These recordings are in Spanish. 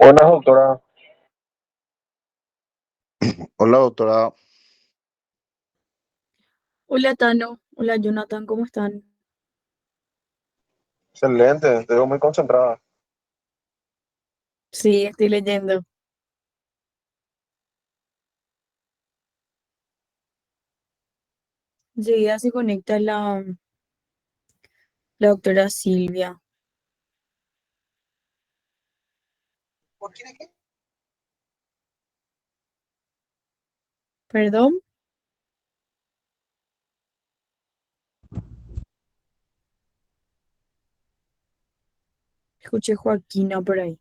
Buenas, doctora. Hola, doctora. Hola Tano, hola Jonathan, ¿cómo están? Excelente, te veo muy concentrada. Sí, estoy leyendo. Enseguida se conecta la doctora Silvia. Perdón, escuché Joaquina por ahí.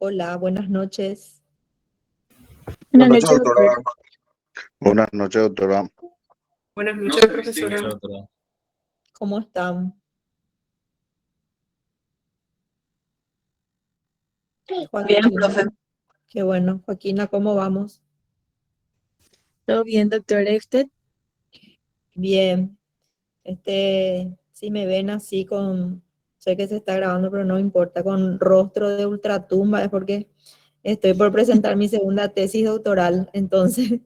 Hola, buenas noches. Buenas Buenas noches, noches, doctora. doctora. Buenas noches, doctora. Buenas noches, profesora. ¿Cómo están? Bien, Joaquina, profe. qué bueno. Joaquina, ¿cómo vamos? ¿Todo bien, doctora? ¿Y usted? Bien. Si me ven así sé que se está grabando, pero no importa, con rostro de ultratumba, es porque estoy por presentar mi segunda tesis doctoral. Entonces,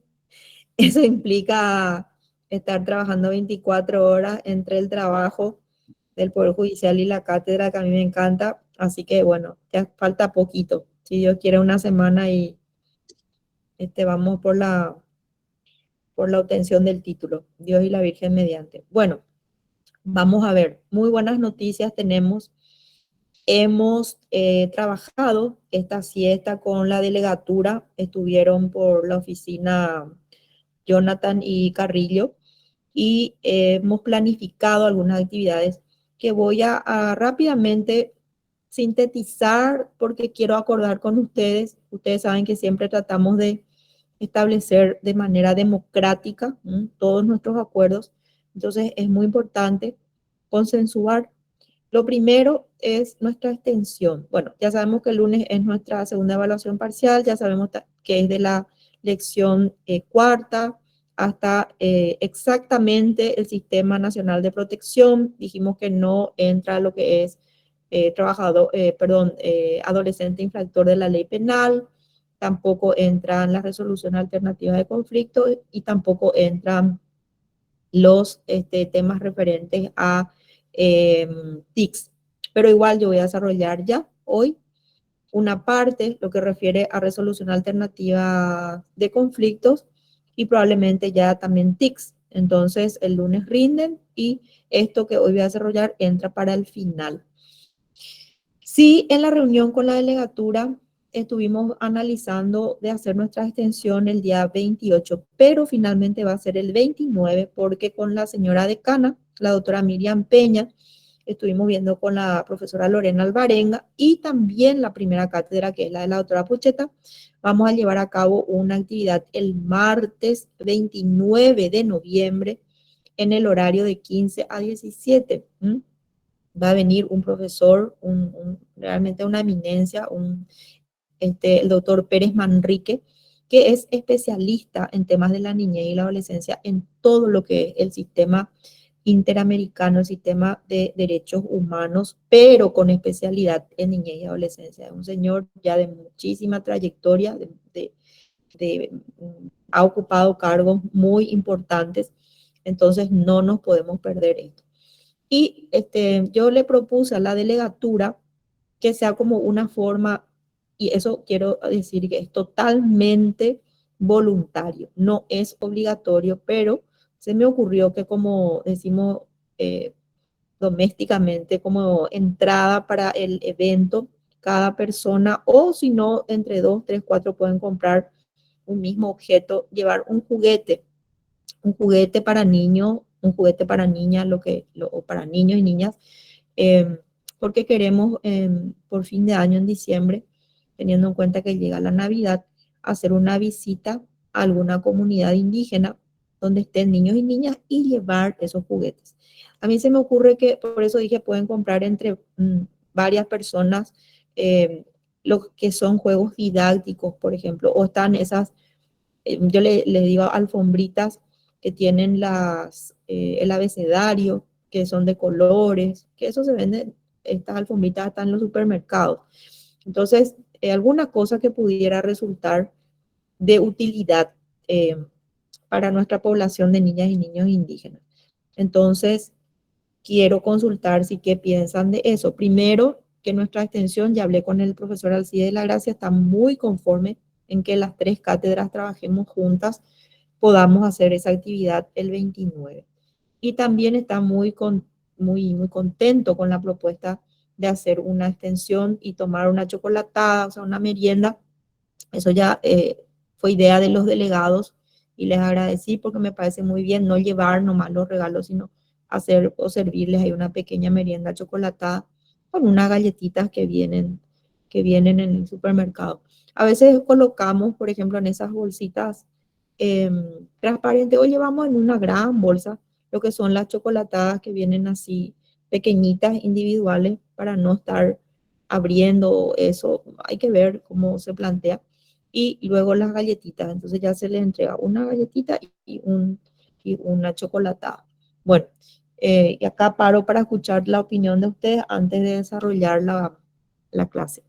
eso implica estar trabajando 24 horas entre el trabajo del Poder Judicial y la cátedra, que a mí me encanta. Así que bueno, ya falta poquito. Si Dios quiere, una semana y vamos por la obtención del título. Dios y la Virgen mediante. Bueno, vamos a ver. Muy buenas noticias tenemos. Hemos trabajado esta siesta con la delegatura. Estuvieron por la oficina Jonathan y Carrillo y hemos planificado algunas actividades que voy a rápidamente sintetizar porque quiero acordar con ustedes. Ustedes saben que siempre tratamos de establecer de manera democrática todos nuestros acuerdos. Entonces es muy importante consensuar. Lo primero es nuestra extensión. Bueno, ya sabemos que el lunes es nuestra segunda evaluación parcial, ya sabemos que es de la lección cuarta hasta exactamente el Sistema Nacional de Protección. Dijimos que no entra lo que es adolescente infractor de la ley penal, tampoco entran las resoluciones alternativas de conflicto y tampoco entran los temas referentes a TICs. Pero igual yo voy a desarrollar ya hoy una parte, lo que refiere a resolución alternativa de conflictos y probablemente ya también TICs. Entonces el lunes rinden y esto que hoy voy a desarrollar entra para el final. Sí, en la reunión con la delegatura estuvimos analizando de hacer nuestra extensión el día 28, pero finalmente va a ser el 29 porque con la señora decana, la doctora Miriam Peña, estuvimos viendo con la profesora Lorena Alvarenga y también la primera cátedra, que es la de la doctora Pucheta, vamos a llevar a cabo una actividad el martes 29 de noviembre en el horario de 15 a 17. Va a venir un profesor, realmente una eminencia, el doctor Pérez Manrique, que es especialista en temas de la niñez y la adolescencia en todo lo que es el sistema interamericano, el sistema de derechos humanos, pero con especialidad en niñez y adolescencia. Es un señor ya de muchísima trayectoria, ha ocupado cargos muy importantes, entonces no nos podemos perder esto. Y yo le propuse a la delegatura que sea como una forma, y eso quiero decir que es totalmente voluntario, no es obligatorio, pero se me ocurrió que como decimos domésticamente, como entrada para el evento, cada persona, o si no, entre dos, tres, cuatro pueden comprar un mismo objeto, llevar un juguete para niños, un juguete para niñas, o para niños y niñas, porque queremos por fin de año en diciembre, teniendo en cuenta que llega la Navidad, hacer una visita a alguna comunidad indígena donde estén niños y niñas y llevar esos juguetes. A mí se me ocurre que, por eso dije, pueden comprar entre varias personas lo que son juegos didácticos, por ejemplo, o están esas yo le digo alfombritas que tienen el abecedario, que son de colores, que eso se vende, estas alfombritas están en los supermercados. Entonces, alguna cosa que pudiera resultar de utilidad eh, para nuestra población de niñas y niños indígenas. Entonces, quiero consultar si qué piensan de eso. Primero, que nuestra extensión, ya hablé con el profesor Alcide de la Gracia, está muy conforme en que las tres cátedras trabajemos juntas, podamos hacer esa actividad el 29. Y también está muy contento con la propuesta de hacer una extensión y tomar una chocolatada, o sea, una merienda. Eso ya fue idea de los delegados y les agradecí porque me parece muy bien no llevar nomás los regalos, sino hacer o servirles ahí una pequeña merienda chocolatada con unas galletitas que vienen en el supermercado. A veces colocamos, por ejemplo, en esas bolsitas transparentes o llevamos en una gran bolsa lo que son las chocolatadas que vienen así pequeñitas, individuales, para no estar abriendo eso. Hay que ver cómo se plantea. Y luego las galletitas. Entonces ya se le entrega una galletita y una chocolatada. Bueno, y acá paro para escuchar la opinión de ustedes antes de desarrollar la clase.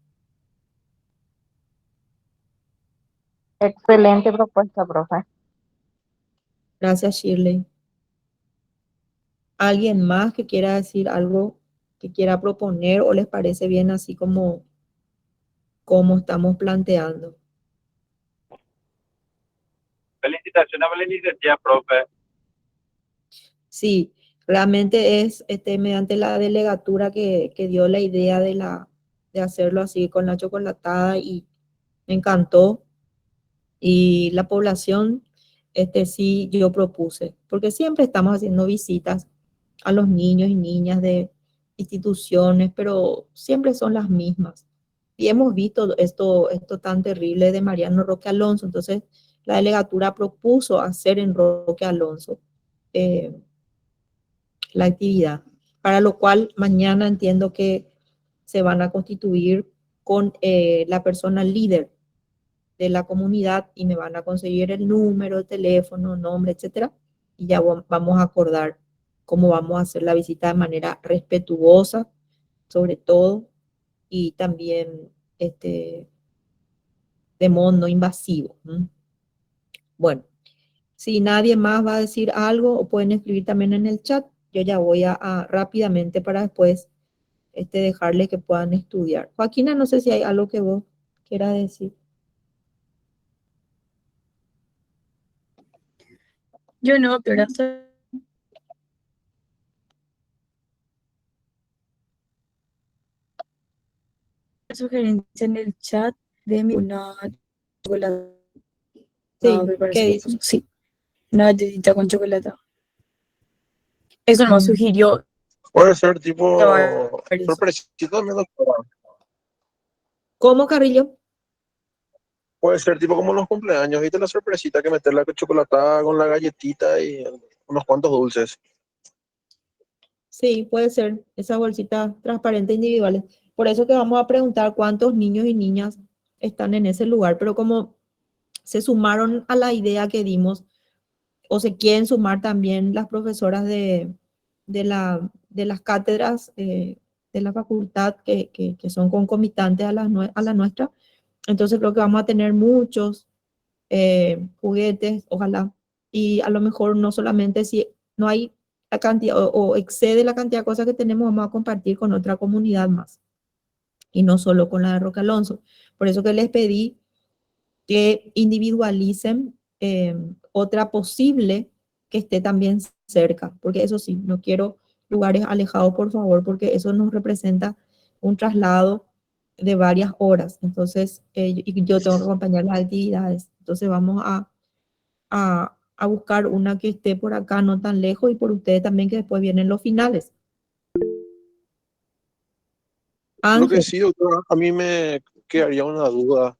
Excelente propuesta, profe. Gracias, Shirley. ¿Alguien más que quiera decir algo, que quiera proponer o les parece bien así como estamos planteando? Felicitaciones por la iniciativa, profe. Sí, realmente es mediante la delegatura que dio la idea de hacerlo así con la chocolatada y me encantó. Y la población, sí, yo propuse, porque siempre estamos haciendo visitas a los niños y niñas de instituciones, pero siempre son las mismas. Y hemos visto esto tan terrible de Mariano Roque Alonso, entonces la delegatura propuso hacer en Roque Alonso la actividad, para lo cual mañana entiendo que se van a constituir con la persona líder de la comunidad y me van a conseguir el número, el teléfono, nombre, etcétera, y ya vamos a acordar cómo vamos a hacer la visita de manera respetuosa, sobre todo, y también de modo no invasivo. Bueno, si nadie más va a decir algo, o pueden escribir también en el chat, yo ya voy a rápidamente para después dejarle que puedan estudiar. Joaquina, no sé si hay algo que vos quieras decir. Yo no, pero sugerencia en el chat de una chocolate. Sí, Me parece ¿qué que dice? sí, una galletita con chocolate. Eso no sugirió Puede ser tipo varios. sorpresita también, doctora. ¿Cómo, Carrillo? Puede ser tipo como los cumpleaños, ¿viste? La sorpresita que meter la chocolatada con la galletita y unos cuantos dulces. Sí, puede ser esas bolsitas transparentes individuales. Por eso que vamos a preguntar cuántos niños y niñas están en ese lugar, pero como se sumaron a la idea que dimos, o se quieren sumar también las profesoras de las cátedras de la facultad que son concomitantes a la nuestra, entonces creo que vamos a tener muchos juguetes, ojalá, y a lo mejor no solamente si no hay la cantidad o excede la cantidad de cosas que tenemos, vamos a compartir con otra comunidad más y no solo con la de Roque Alonso. Por eso que les pedí que individualicen otra posible que esté también cerca, porque eso sí, no quiero lugares alejados, por favor, porque eso nos representa un traslado de varias horas. Entonces, y yo tengo que acompañar las actividades. Entonces, vamos a buscar una que esté por acá, no tan lejos, y por ustedes también, que después vienen los finales. Lo que Ángel, sí, doctora, a mí me quedaría una duda.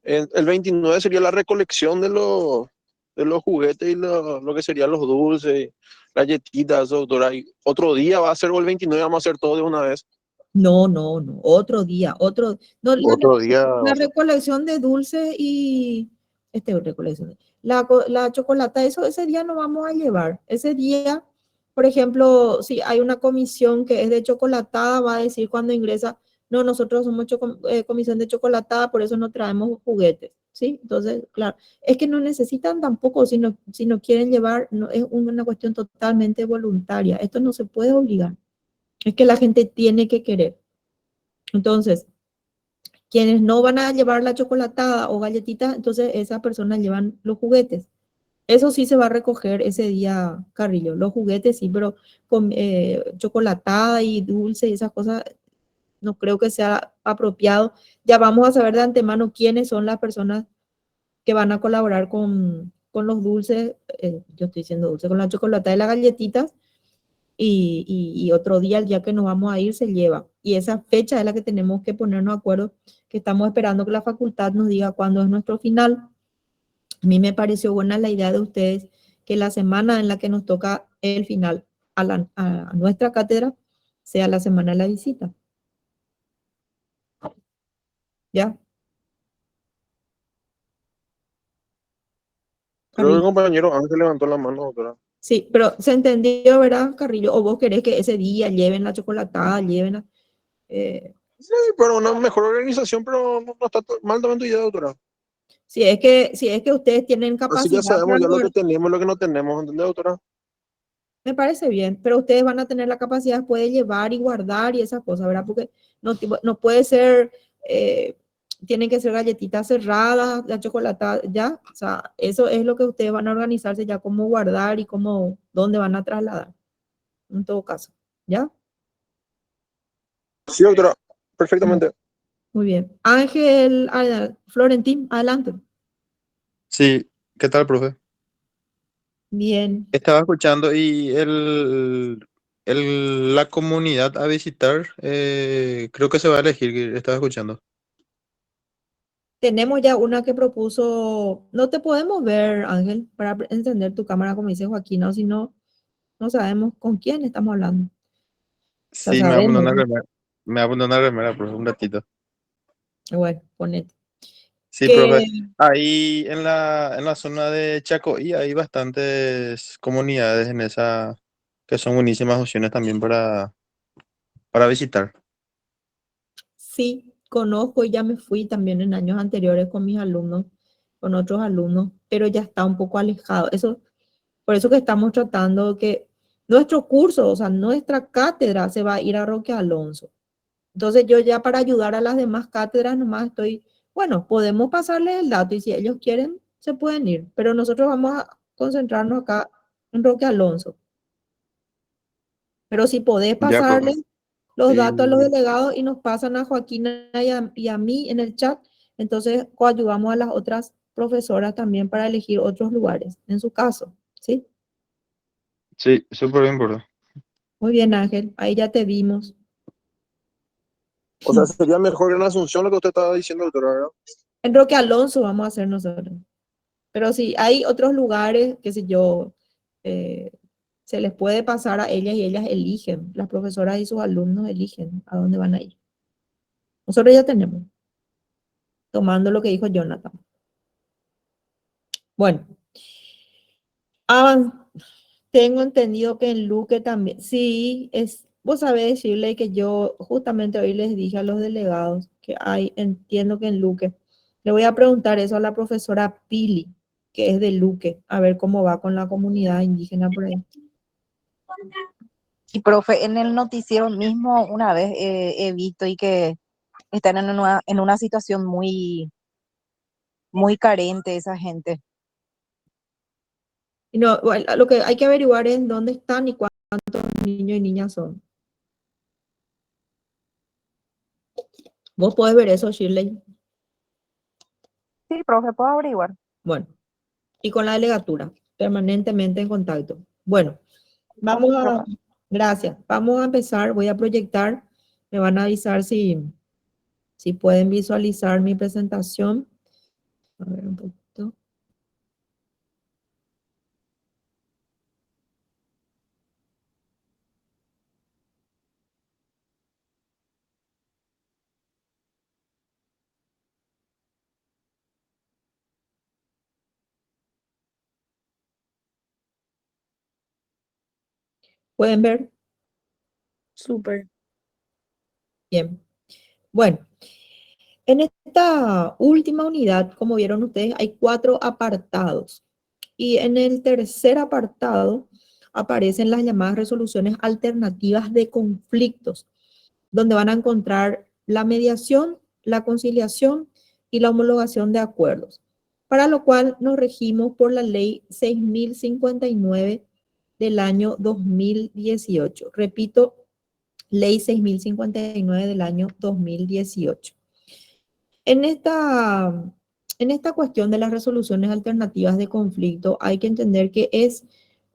El 29 sería la recolección de los juguetes y lo que serían los dulces, galletitas, doctora. Y otro día va a ser, o el 29 vamos a hacer todo de una vez. no, otro día, no, Otro día, la recolección de dulces y, recolección, la chocolata, eso ese día no vamos a llevar. Ese día, por ejemplo, si hay una comisión que es de chocolatada, va a decir cuando ingresa, no, nosotros somos comisión de chocolatada, por eso no traemos juguetes, ¿sí? Entonces, claro, es que no necesitan tampoco, si no quieren llevar, no, es una cuestión totalmente voluntaria, esto no se puede obligar, es que la gente tiene que querer. Entonces, quienes no van a llevar la chocolatada o galletitas, entonces esas personas llevan los juguetes. Eso sí se va a recoger ese día, Carrillo. Los juguetes sí, pero con chocolatada y dulce y esas cosas no creo que sea apropiado. Ya vamos a saber de antemano quiénes son las personas que van a colaborar con los dulces, yo estoy diciendo dulce, con la chocolatada y las galletitas. y otro día, el día que nos vamos a ir, se lleva. Y esa fecha es la que tenemos que ponernos de acuerdo, que estamos esperando que la facultad nos diga cuándo es nuestro final. A mí me pareció buena la idea de ustedes que la semana en la que nos toca el final a nuestra cátedra sea la semana de la visita. ¿Ya? Creo que el Carrillo. compañero Ángel levantó la mano, doctora. Sí, pero se entendió, ¿verdad, Carrillo? ¿O vos querés que ese día lleven la chocolatada, lleven la, Sí, pero una mejor organización, pero no está mal también tu idea, doctora. si es que ustedes tienen Así ya capacidad sabemos para ya lo que lograr, tenemos y lo que no tenemos, ¿entendés, doctora? me parece bien, pero ustedes van a tener la capacidad después de llevar y guardar y esas cosas, ¿verdad? Porque no puede ser, tienen que ser galletitas cerradas, la chocolatada, ya, o sea, eso es lo que ustedes van a organizarse ya, cómo guardar y cómo, dónde van a trasladar, en todo caso, ¿ya? Sí, doctora, perfectamente. Muy bien. Ángel, Florentín, adelante. Sí, ¿qué tal, profe? Bien. Estaba escuchando y la comunidad a visitar, creo que se va a elegir, que estaba escuchando. Tenemos ya una que propuso, no te podemos ver, Ángel, para encender tu cámara, como dice Joaquín, o si no, no sabemos con quién estamos hablando. O sea, Sí, sabemos, ¿no? me va a poner una remera, profe, un ratito. Bueno, ponete. Sí, Que profe. Ahí en la zona de Chacoí hay bastantes comunidades en esa que son buenísimas opciones también para visitar. sí, conozco y ya me fui también en años anteriores con mis alumnos, con otros alumnos, pero ya está un poco alejado. Eso, por eso que estamos tratando que nuestro curso, o sea, nuestra cátedra se va a ir a Roque Alonso. Entonces yo ya para ayudar a las demás cátedras nomás estoy, bueno, podemos pasarles el dato y si ellos quieren se pueden ir, pero nosotros vamos a concentrarnos acá en Roque Alonso. Pero si podés Ya, profe. pasarles los datos a los Y delegados y nos pasan a Joaquina y a mí en el chat, entonces coayudamos a las otras profesoras también para elegir otros lugares, en su caso, ¿sí? sí, súper bien, profe. Muy bien, Ángel, ahí ya te vimos. O sea, sería mejor en Asunción lo que usted estaba diciendo, doctora, ¿verdad? En Roque Alonso vamos a hacer nosotros. Pero sí, hay otros lugares, qué sé yo, eh, se les puede pasar a ellas y ellas eligen, las profesoras y sus alumnos eligen a dónde van a ir. Nosotros ya tenemos, tomando lo que dijo Jonathan. Bueno, tengo entendido que en Luque también, sí, vos sabés decirle que yo justamente hoy les dije a los delegados que hay, entiendo que en Luque, le voy a preguntar eso a la profesora Pili, que es de Luque, a ver cómo va con la comunidad indígena por ahí. Y profe, en el noticiero mismo una vez he visto y que están en una situación muy carente esa gente. Y no, bueno, lo que hay que averiguar es dónde están y cuántos niños y niñas son. Vos podés ver eso, Shirley. Sí, profe, puedo averiguar. Bueno, y con la delegatura, permanentemente en contacto. Bueno, vamos Ok, a, profe. gracias. Vamos a empezar, voy a proyectar. Me van a avisar si pueden visualizar mi presentación. A ver un poquito. ¿Pueden ver? Súper. Bien. Bueno, en esta última unidad, como vieron ustedes, hay 4 apartados. Y en el tercer apartado aparecen las llamadas resoluciones alternativas de conflictos, donde van a encontrar la mediación, la conciliación y la homologación de acuerdos, para lo cual nos regimos por la ley 6059 del año 2018. Repito, ley 6059 del año 2018. En esta cuestión de las resoluciones alternativas de conflicto hay que entender que es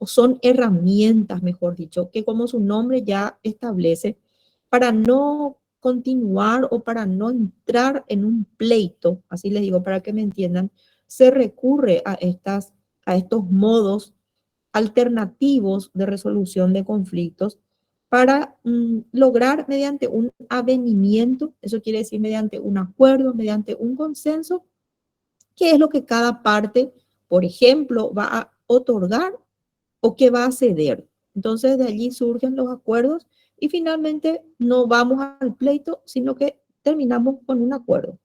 o son herramientas, mejor dicho, que como su nombre ya establece, para no continuar o para no entrar en un pleito, así les digo para que me entiendan, se recurre a estos modos alternativos de resolución de conflictos para lograr mediante un avenimiento, eso quiere decir mediante un acuerdo, mediante un consenso, qué es lo que cada parte, por ejemplo, va a otorgar o qué va a ceder. Entonces de allí surgen los acuerdos y finalmente no vamos al pleito, sino que terminamos con un acuerdo.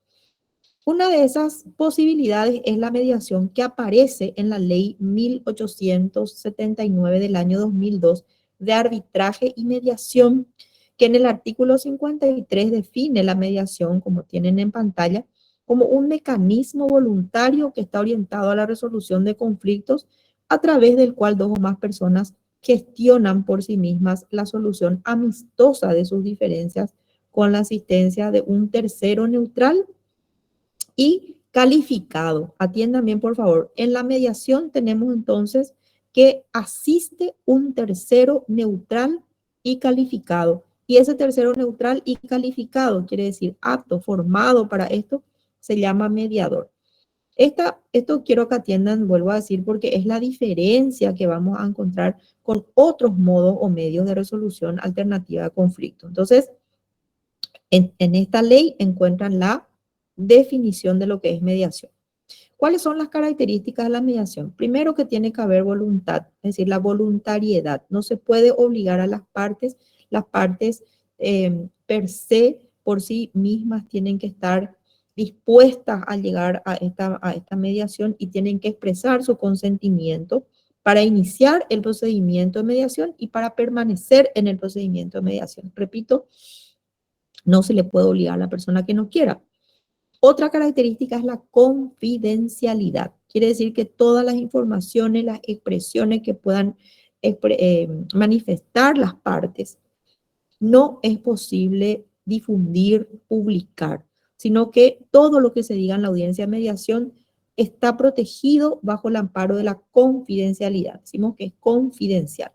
Una de esas posibilidades es la mediación que aparece en la ley 1879 del año 2002 de arbitraje y mediación, que en el artículo 53 define la mediación, como tienen en pantalla, como un mecanismo voluntario que está orientado a la resolución de conflictos a través del cual dos o más personas gestionan por sí mismas la solución amistosa de sus diferencias con la asistencia de un tercero neutral y calificado. Atiendan bien, por favor. En la mediación tenemos entonces que asiste un tercero neutral y calificado. Y ese tercero neutral y calificado, quiere decir apto, formado para esto, se llama mediador. Esto quiero que atiendan, vuelvo a decir, porque es la diferencia que vamos a encontrar con otros modos o medios de resolución alternativa de conflicto. Entonces, en esta ley encuentran la definición de lo que es mediación. ¿Cuáles son las características de la mediación? Primero, que tiene que haber voluntad, es decir, la voluntariedad. No se puede obligar a las partes per se, por sí mismas, tienen que estar dispuestas a llegar a esta mediación y tienen que expresar su consentimiento para iniciar el procedimiento de mediación y para permanecer en el procedimiento de mediación. Repito, no se le puede obligar a la persona que no quiera. Otra característica es la confidencialidad. Quiere decir que todas las informaciones, las expresiones que puedan manifestar las partes, no es posible difundir, publicar, sino que todo lo que se diga en la audiencia de mediación está protegido bajo el amparo de la confidencialidad. Decimos que es confidencial.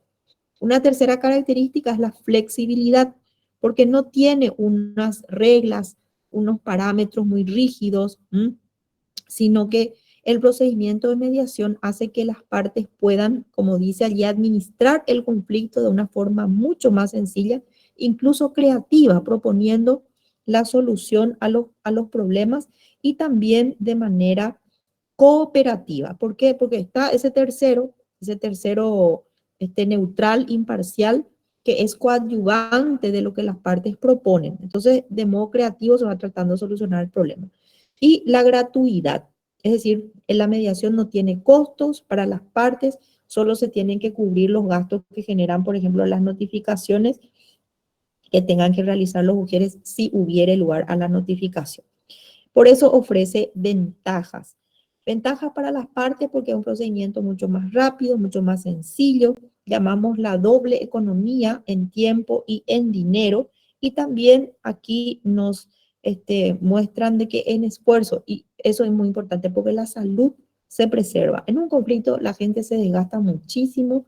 Una tercera característica es la flexibilidad, porque no tiene unas reglas, unos parámetros muy rígidos, sino que el procedimiento de mediación hace que las partes puedan, como dice allí, administrar el conflicto de una forma mucho más sencilla, incluso creativa, proponiendo la solución a los problemas y también de manera cooperativa. ¿Por qué? Porque está ese tercero neutral, imparcial, que es coadyuvante de lo que las partes proponen. Entonces, de modo creativo se va tratando de solucionar el problema. Y la gratuidad, es decir, en la mediación no tiene costos para las partes, solo se tienen que cubrir los gastos que generan, por ejemplo, las notificaciones que tengan que realizar los mujeres si hubiere lugar a la notificación. Por eso ofrece ventajas. Ventajas para las partes porque es un procedimiento mucho más rápido, mucho más sencillo. Llamamos la doble economía en tiempo y en dinero. Y también aquí nos muestran de que en esfuerzo, y eso es muy importante porque la salud se preserva. En un conflicto la gente se desgasta muchísimo,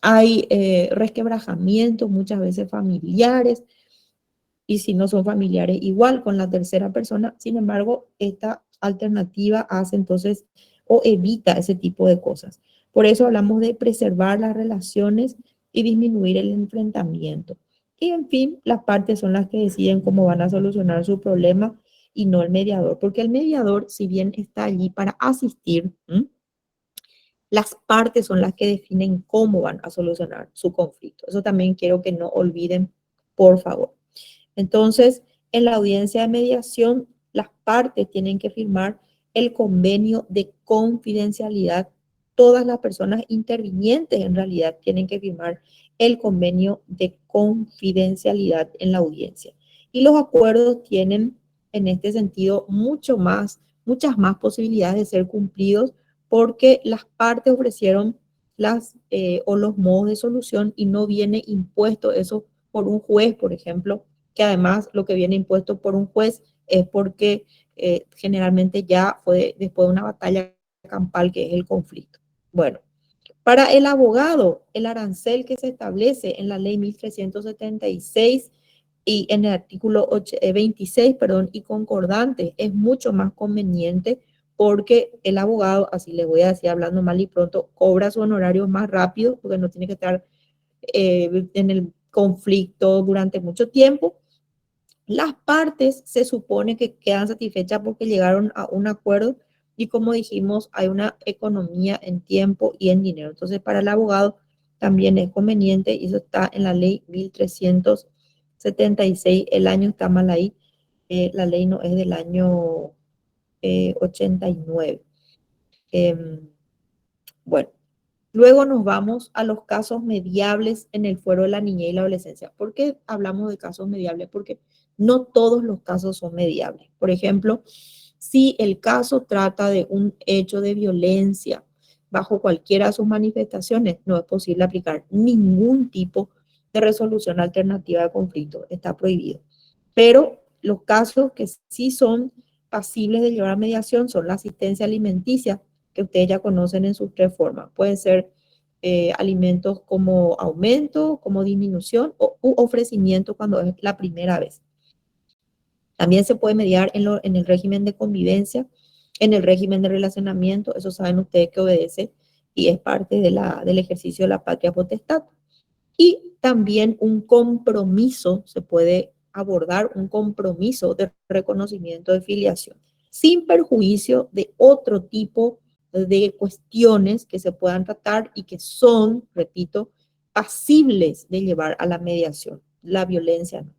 hay resquebrajamientos muchas veces familiares, y si no son familiares, igual con la tercera persona. Sin embargo, esta alternativa hace entonces o evita ese tipo de cosas. Por eso hablamos de preservar las relaciones y disminuir el enfrentamiento. Y en fin, las partes son las que deciden cómo van a solucionar su problema y no el mediador, porque el mediador, si bien está allí para asistir, las partes son las que definen cómo van a solucionar su conflicto. Eso también quiero que no olviden, por favor. Entonces, en la audiencia de mediación, las partes tienen que firmar el convenio de confidencialidad. Todas las personas intervinientes en realidad tienen que firmar el convenio de confidencialidad en la audiencia. Y los acuerdos tienen en este sentido muchas más posibilidades de ser cumplidos porque las partes ofrecieron los modos de solución y no viene impuesto eso por un juez, por ejemplo, que además lo que viene impuesto por un juez es porque generalmente ya fue después de una batalla campal que es el conflicto. Bueno, Para el abogado, el arancel que se establece en la ley 1376 y en el artículo 26, perdón, y concordante, es mucho más conveniente porque el abogado, así le voy a decir hablando mal y pronto, cobra su honorario más rápido porque no tiene que estar en el conflicto durante mucho tiempo. Las partes se supone que quedan satisfechas porque llegaron a un acuerdo y como dijimos, hay una economía en tiempo y en dinero. Entonces, para el abogado también es conveniente y eso está en la ley 1376. El año está mal ahí. La ley no es del año 89. Bueno, luego nos vamos a los casos mediables en el fuero de la niñez y la adolescencia. ¿Por qué hablamos de casos mediables? Porque no todos los casos son mediables. Por ejemplo, si el caso trata de un hecho de violencia bajo cualquiera de sus manifestaciones, no es posible aplicar ningún tipo de resolución alternativa de conflicto. Está prohibido. Pero los casos que sí son pasibles de llevar a mediación son la asistencia alimenticia, que ustedes ya conocen en sus tres formas. Pueden ser alimentos como aumento, como disminución u ofrecimiento cuando es la primera vez. También se puede mediar en el régimen de convivencia, en el régimen de relacionamiento, eso saben ustedes que obedece y es parte del ejercicio de la patria potestad. Y también un compromiso, se puede abordar un compromiso de reconocimiento de filiación, sin perjuicio de otro tipo de cuestiones que se puedan tratar y que son, repito, pasibles de llevar a la mediación. La violencia no.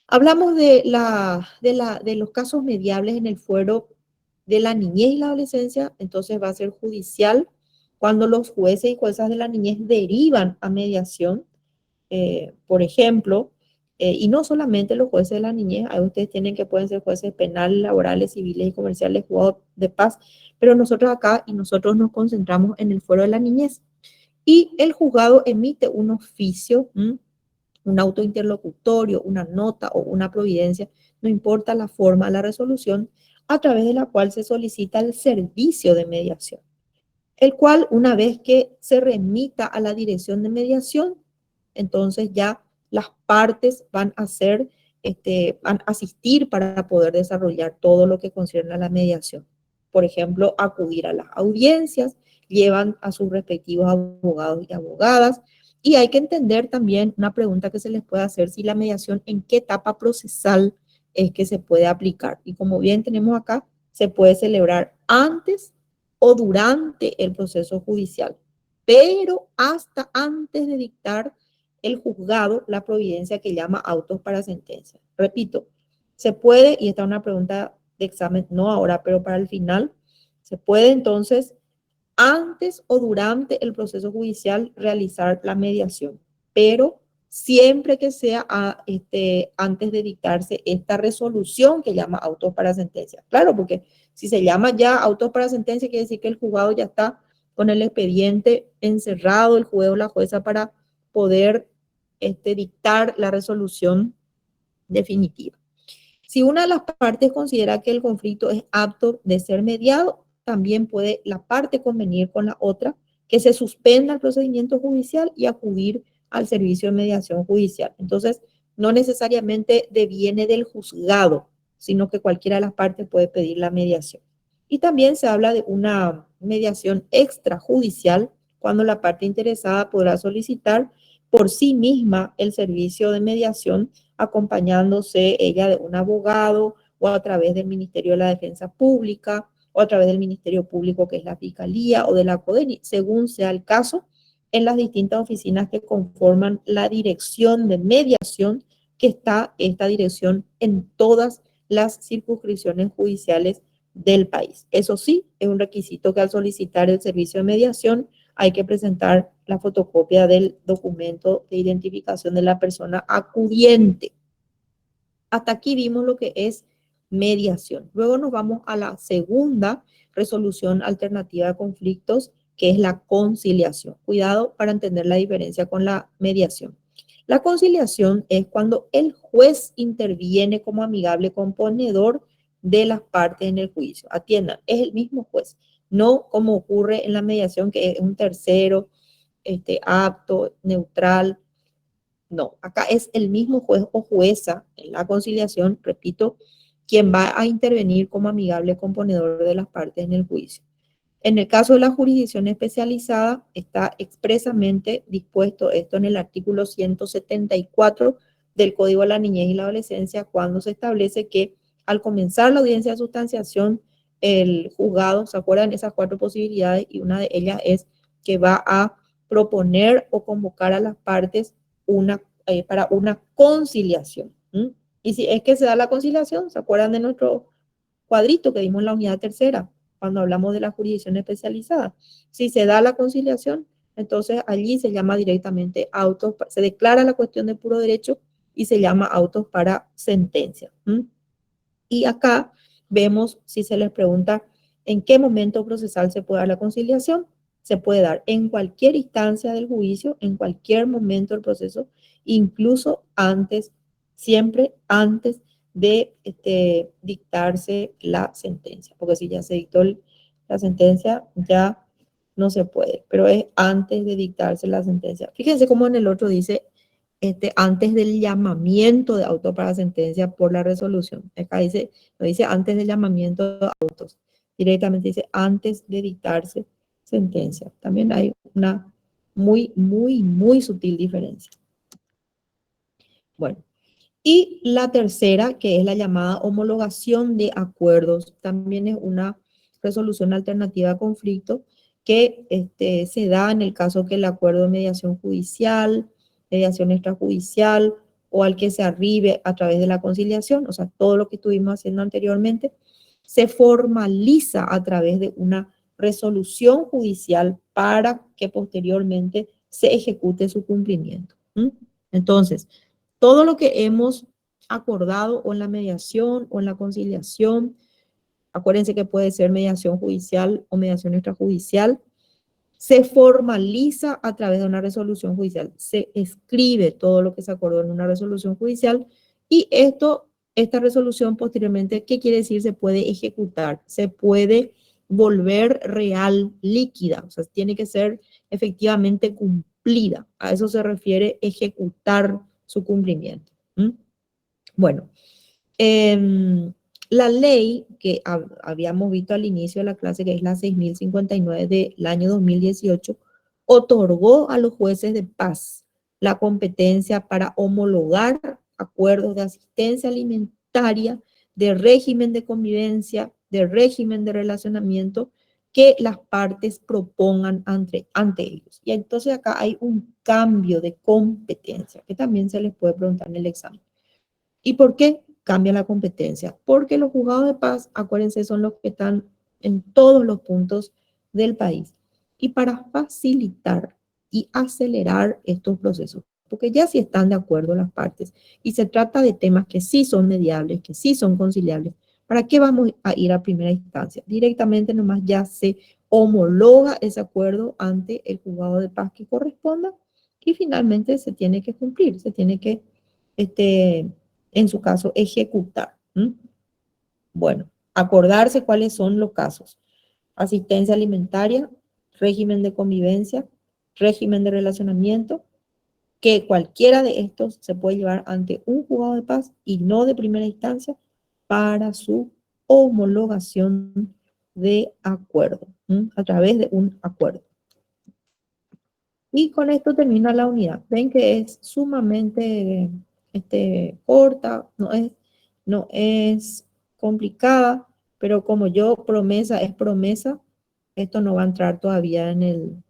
Hablamos de los casos mediables en el fuero de la niñez y la adolescencia, entonces va a ser judicial cuando los jueces y juezas de la niñez derivan a mediación, por ejemplo, y no solamente los jueces de la niñez, ahí ustedes tienen que pueden ser jueces penales, laborales, civiles y comerciales, juzgados de paz, pero nosotros acá y nosotros nos concentramos en el fuero de la niñez. Y el juzgado emite un oficio, un auto interlocutorio, una nota o una providencia, no importa la forma de la resolución, a través de la cual se solicita el servicio de mediación, el cual una vez que se remita a la dirección de mediación, entonces ya las partes van a van a asistir para poder desarrollar todo lo que concierne a la mediación. Por ejemplo, acudir a las audiencias, llevan a sus respectivos abogados y abogadas, y hay que entender también una pregunta que se les puede hacer, si la mediación en qué etapa procesal es que se puede aplicar. Y como bien tenemos acá, se puede celebrar antes o durante el proceso judicial, pero hasta antes de dictar el juzgado la providencia que llama autos para sentencia. Repito, se puede, y esta es una pregunta de examen, no ahora, pero para el final, se puede entonces antes o durante el proceso judicial realizar la mediación, pero siempre que sea antes de dictarse esta resolución que llama autos para sentencia. Claro, porque si se llama ya autos para sentencia, quiere decir que el juzgado ya está con el expediente encerrado, el juez o la jueza para poder dictar la resolución definitiva. Si una de las partes considera que el conflicto es apto de ser mediado, también puede la parte convenir con la otra que se suspenda el procedimiento judicial y acudir al servicio de mediación judicial. Entonces, no necesariamente deviene del juzgado, sino que cualquiera de las partes puede pedir la mediación. Y también se habla de una mediación extrajudicial cuando la parte interesada podrá solicitar por sí misma el servicio de mediación acompañándose ella de un abogado o a través del Ministerio de la Defensa Pública o a través del Ministerio Público que es la Fiscalía o de la CODENI, según sea el caso, en las distintas oficinas que conforman la dirección de mediación, que está esta dirección en todas las circunscripciones judiciales del país. Eso sí, es un requisito que al solicitar el servicio de mediación hay que presentar la fotocopia del documento de identificación de la persona acudiente. Hasta aquí vimos lo que es mediación. Luego nos vamos a la segunda resolución alternativa de conflictos, que es la conciliación. Cuidado para entender la diferencia con la mediación. La conciliación es cuando el juez interviene como amigable componedor de las partes en el juicio. Atiendan, es el mismo juez, no como ocurre en la mediación, que es un tercero, apto, neutral. No, acá es el mismo juez o jueza en la conciliación, repito, quien va a intervenir como amigable componedor de las partes en el juicio. En el caso de la jurisdicción especializada, está expresamente dispuesto esto en el artículo 174 del Código de la Niñez y la Adolescencia, cuando se establece que al comenzar la audiencia de sustanciación, el juzgado, ¿se acuerdan? Esas cuatro posibilidades, y una de ellas es que va a proponer o convocar a las partes para una conciliación. ¿Mm? Y si es que se da la conciliación, ¿se acuerdan de nuestro cuadrito que dimos en la unidad tercera, cuando hablamos de la jurisdicción especializada? Si se da la conciliación, entonces allí se llama directamente autos, se declara la cuestión de puro derecho y se llama autos para sentencia. ¿Mm? Y acá vemos, si se les pregunta en qué momento procesal se puede dar la conciliación, se puede dar en cualquier instancia del juicio, en cualquier momento del proceso, incluso antes, siempre antes de dictarse la sentencia, porque si ya se dictó la sentencia, ya no se puede, pero es antes de dictarse la sentencia. Fíjense cómo en el otro dice antes del llamamiento de auto para sentencia por la resolución. Acá dice, no dice antes del llamamiento de autos, directamente dice antes de dictarse sentencia. También hay una muy sutil diferencia. Bueno, y la tercera, que es la llamada homologación de acuerdos, también es una resolución alternativa a conflicto que se da en el caso que el acuerdo de mediación judicial, mediación extrajudicial o al que se arribe a través de la conciliación, o sea, todo lo que estuvimos haciendo anteriormente, se formaliza a través de una resolución judicial para que posteriormente se ejecute su cumplimiento. ¿Mm? Entonces, todo lo que hemos acordado o en la mediación o en la conciliación, acuérdense que puede ser mediación judicial o mediación extrajudicial, se formaliza a través de una resolución judicial. Se escribe todo lo que se acordó en una resolución judicial y esta resolución posteriormente, ¿qué quiere decir? Se puede ejecutar, se puede volver real, líquida, o sea, tiene que ser efectivamente cumplida. A eso se refiere ejecutar su cumplimiento. ¿Mm? Bueno, la ley que habíamos visto al inicio de la clase, que es la 6059 del año 2018, otorgó a los jueces de paz la competencia para homologar acuerdos de asistencia alimentaria, de régimen de convivencia, de régimen de relacionamiento que las partes propongan ante ellos. Y entonces acá hay un cambio de competencia, que también se les puede preguntar en el examen. ¿Y por qué cambia la competencia? Porque los juzgados de paz, acuérdense, son los que están en todos los puntos del país. Y para facilitar y acelerar estos procesos, porque ya sí están de acuerdo las partes y se trata de temas que sí son mediables, que sí son conciliables, ¿para qué vamos a ir a primera instancia? Directamente nomás ya se homologa ese acuerdo ante el juzgado de paz que corresponda y finalmente se tiene que cumplir, se tiene que en su caso, ejecutar. ¿Mm? Bueno, acordarse cuáles son los casos. Asistencia alimentaria, régimen de convivencia, régimen de relacionamiento, que cualquiera de estos se puede llevar ante un juzgado de paz y no de primera instancia para su homologación de acuerdo, a través de un acuerdo. Y con esto termina la unidad. Ven que es sumamente corta, no es complicada, pero como yo promesa es promesa, esto no va a entrar todavía en el,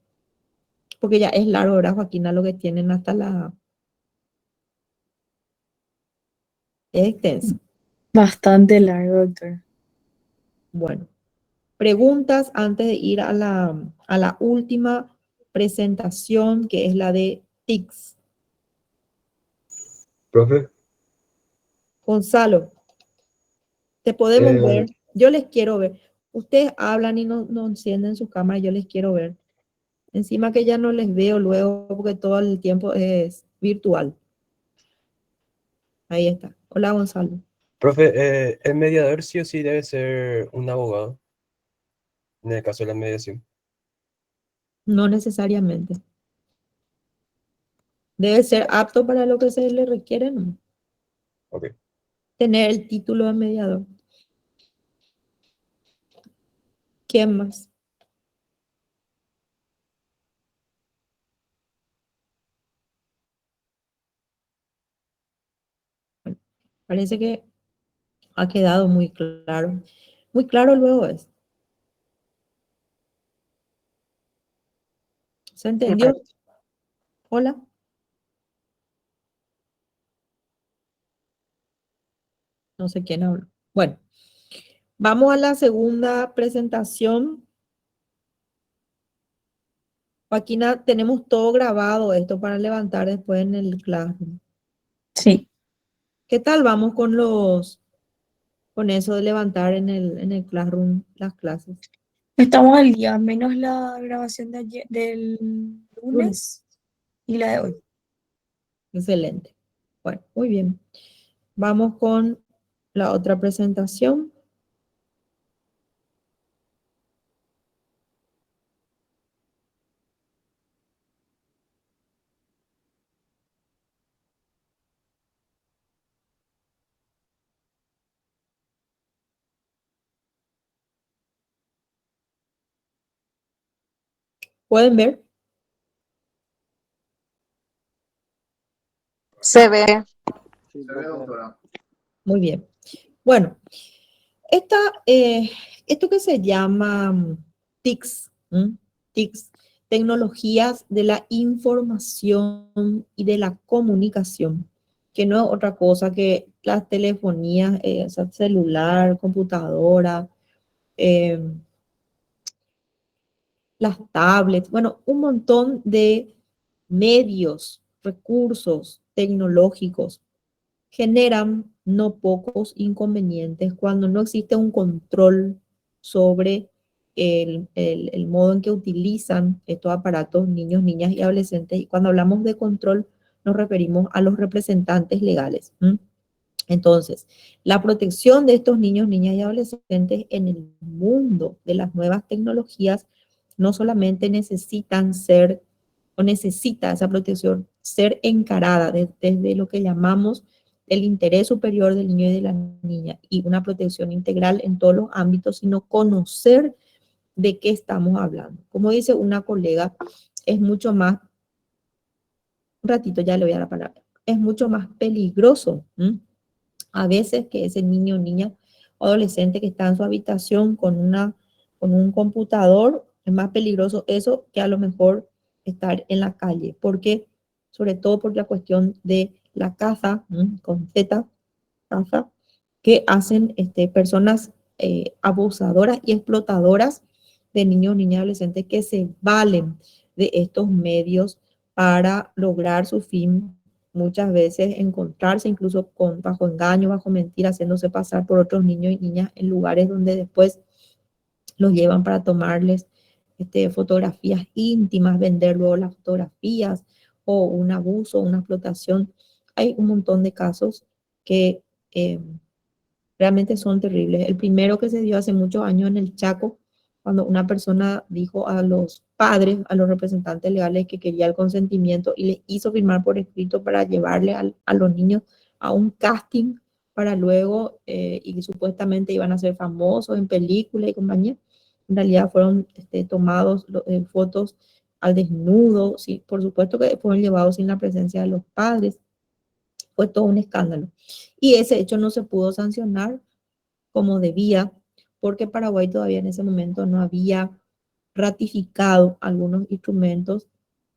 porque ya es largo, ¿verdad, Joaquina? Lo que tienen hasta es extenso. Bastante largo, doctor. Bueno, preguntas antes de ir a la última presentación, que es la de TICS. Profe, Gonzalo, te podemos eh, ver. Yo les quiero ver. Ustedes hablan y no encienden sus cámaras, yo les quiero ver. Encima que ya no les veo luego porque todo el tiempo es virtual. Ahí está. Hola, Gonzalo. profe, el mediador sí o sí debe ser un abogado. en el caso de la mediación? No necesariamente. Debe ser apto para lo que se le requiere, ¿no? Ok. Tener el título de mediador. ¿Quién más? Bueno, parece que ha quedado muy claro. Muy claro luego es. ¿Se entendió? Hola. No sé quién habla. Bueno, vamos a la segunda presentación. Joaquina, tenemos todo grabado esto para levantar después en el Classroom. Sí. ¿Qué tal vamos con eso de levantar en el Classroom las clases? Estamos al día, menos la grabación de ayer, del Lunes. lunes y la de hoy. Excelente. Bueno, muy bien. Vamos con la otra presentación. ¿Pueden ver? Se ve. Muy bien. Bueno, esta, esto que se llama TICS, TICS, tecnologías de la información y de la comunicación, que no es otra cosa que las telefonías, o sea, celular, computadora, eh, las tablets, bueno, un montón de medios, recursos tecnológicos generan no pocos inconvenientes cuando no existe un control sobre el modo en que utilizan estos aparatos niños, niñas y adolescentes. Y cuando hablamos de control, nos referimos a los representantes legales. Entonces, la protección de estos niños, niñas y adolescentes en el mundo de las nuevas tecnologías no solamente necesitan ser o necesita esa protección ser encarada desde lo que llamamos el interés superior del niño y de la niña y una protección integral en todos los ámbitos, sino conocer de qué estamos hablando. Como dice una colega, es mucho más, un ratito ya le voy a dar la palabra, es mucho más peligroso a veces que ese niño, niña o adolescente que está en su habitación con un computador, es más peligroso eso que a lo mejor estar en la calle. Porque, sobre todo por la cuestión de la caza, con Z, caza, que hacen personas abusadoras y explotadoras de niños, niñas y adolescentes que se valen de estos medios para lograr su fin, muchas veces encontrarse incluso bajo engaño, bajo mentira, haciéndose pasar por otros niños y niñas en lugares donde después los llevan para tomarles fotografías íntimas, vender luego las fotografías o un abuso, una explotación. Hay un montón de casos que realmente son terribles. El primero que se dio hace muchos años en el Chaco, cuando una persona dijo a los padres, a los representantes legales que quería el consentimiento y les hizo firmar por escrito para llevarle a los niños a un casting para luego, y supuestamente iban a ser famosos en películas y compañía. En realidad fueron tomados fotos al desnudo, sí, por supuesto que fueron llevados sin la presencia de los padres. Fue todo un escándalo. Y ese hecho no se pudo sancionar como debía, porque Paraguay todavía en ese momento no había ratificado algunos instrumentos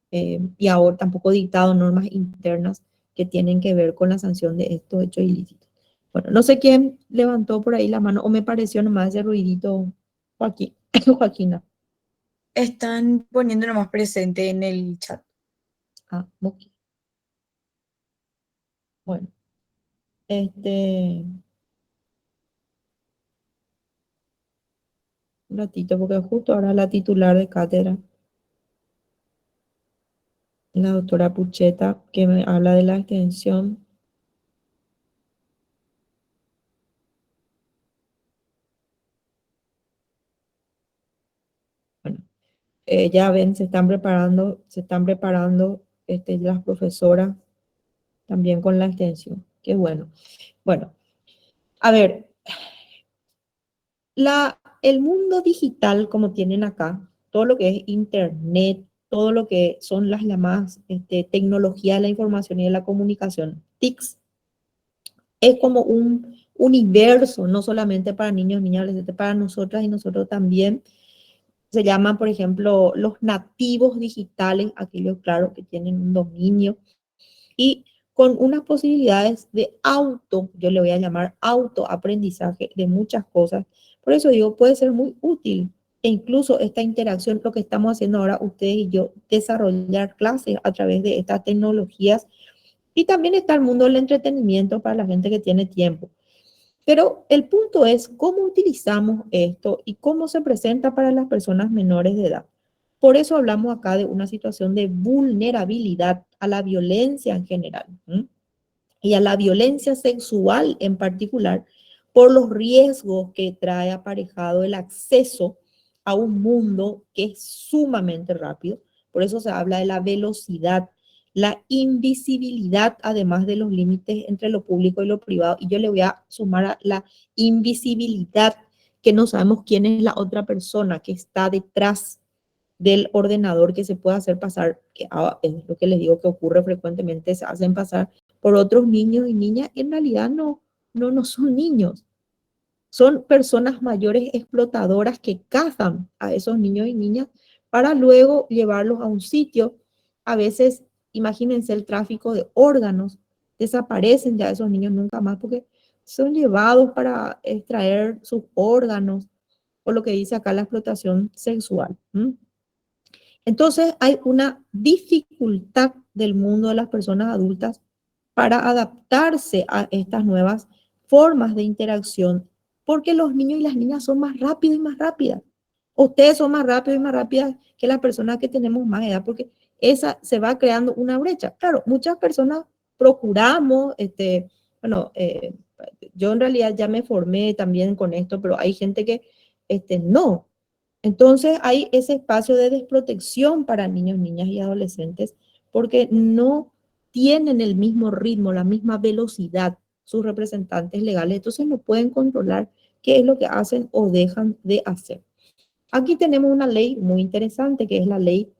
y ahora tampoco dictado normas internas que tienen que ver con la sanción de estos hechos ilícitos. Bueno, no sé quién levantó por ahí la mano o me pareció nomás ese ruidito, Joaquín, Joaquina. Están poniéndolo más presente en el chat. Ah, ok. Bueno, un ratito, porque justo ahora la titular de cátedra, la doctora Pucheta, que me habla de la extensión. Ya ven, se están preparando las profesoras también con la extensión. Qué bueno. Bueno, a ver, el mundo digital, como tienen acá, todo lo que es internet, todo lo que son las llamadas tecnología de la información y de la comunicación, TICs, es como un universo, no solamente para niños, niñas, adolescentes, para nosotras y nosotros también. Se llaman, por ejemplo, los nativos digitales, aquellos, claro, que tienen un dominio y con unas posibilidades de yo le voy a llamar autoaprendizaje de muchas cosas. Por eso digo, puede ser muy útil. E incluso esta interacción, lo que estamos haciendo ahora ustedes y yo, desarrollar clases a través de estas tecnologías. Y también está el mundo del entretenimiento para la gente que tiene tiempo. Pero el punto es cómo utilizamos esto y cómo se presenta para las personas menores de edad. Por eso hablamos acá de una situación de vulnerabilidad a la violencia en general, ¿m? Y a la violencia sexual en particular, por los riesgos que trae aparejado el acceso a un mundo que es sumamente rápido. Por eso se habla de la velocidad, la invisibilidad, además de los límites entre lo público y lo privado. Y yo le voy a sumar a la invisibilidad, que no sabemos quién es la otra persona que está detrás del ordenador, que se puede hacer pasar, que es lo que les digo que ocurre frecuentemente, se hacen pasar por otros niños y niñas, y en realidad no son niños. Son personas mayores explotadoras que cazan a esos niños y niñas para luego llevarlos a un sitio. A veces, imagínense el tráfico de órganos, desaparecen ya esos niños nunca más porque son llevados para extraer sus órganos, o lo que dice acá la explotación sexual. Entonces hay una dificultad del mundo de las personas adultas para adaptarse a estas nuevas formas de interacción, porque los niños y las niñas son más rápidos y más rápidas. Ustedes son más rápidos y más rápidas que las personas que tenemos más edad, porque esa se va creando una brecha. Claro, muchas personas procuramos, yo en realidad ya me formé también con esto, pero hay gente que no. Entonces hay ese espacio de desprotección para niños, niñas y adolescentes porque no tienen el mismo ritmo, la misma velocidad sus representantes legales, entonces no pueden controlar qué es lo que hacen o dejan de hacer. Aquí tenemos una ley muy interesante que es la ley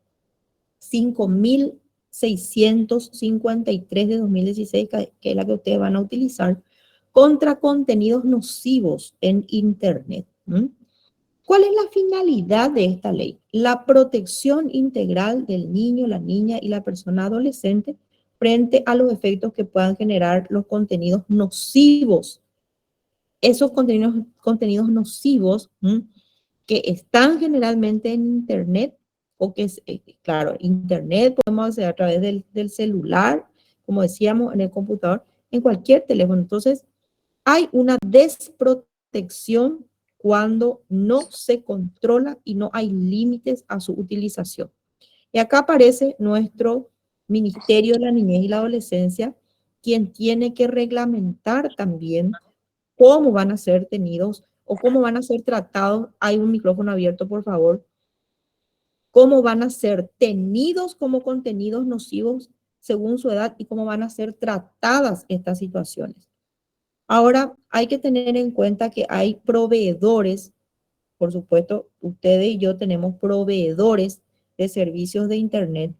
5.653 de 2016, que es la que ustedes van a utilizar contra contenidos nocivos en Internet. ¿Cuál es la finalidad de esta ley? La protección integral del niño, la niña y la persona adolescente frente a los efectos que puedan generar los contenidos nocivos. Esos contenidos nocivos que están generalmente en Internet, o que es, claro, Internet podemos hacer a través del celular, como decíamos, en el computador, en cualquier teléfono. Entonces, hay una desprotección cuando no se controla y no hay límites a su utilización. Y acá aparece nuestro Ministerio de la Niñez y la Adolescencia, quien tiene que reglamentar también cómo van a ser tenidos o cómo van a ser tratados. Hay un micrófono abierto, por favor. Cómo van a ser tenidos como contenidos nocivos según su edad y cómo van a ser tratadas estas situaciones. Ahora, hay que tener en cuenta que hay proveedores, por supuesto, ustedes y yo tenemos proveedores de servicios de Internet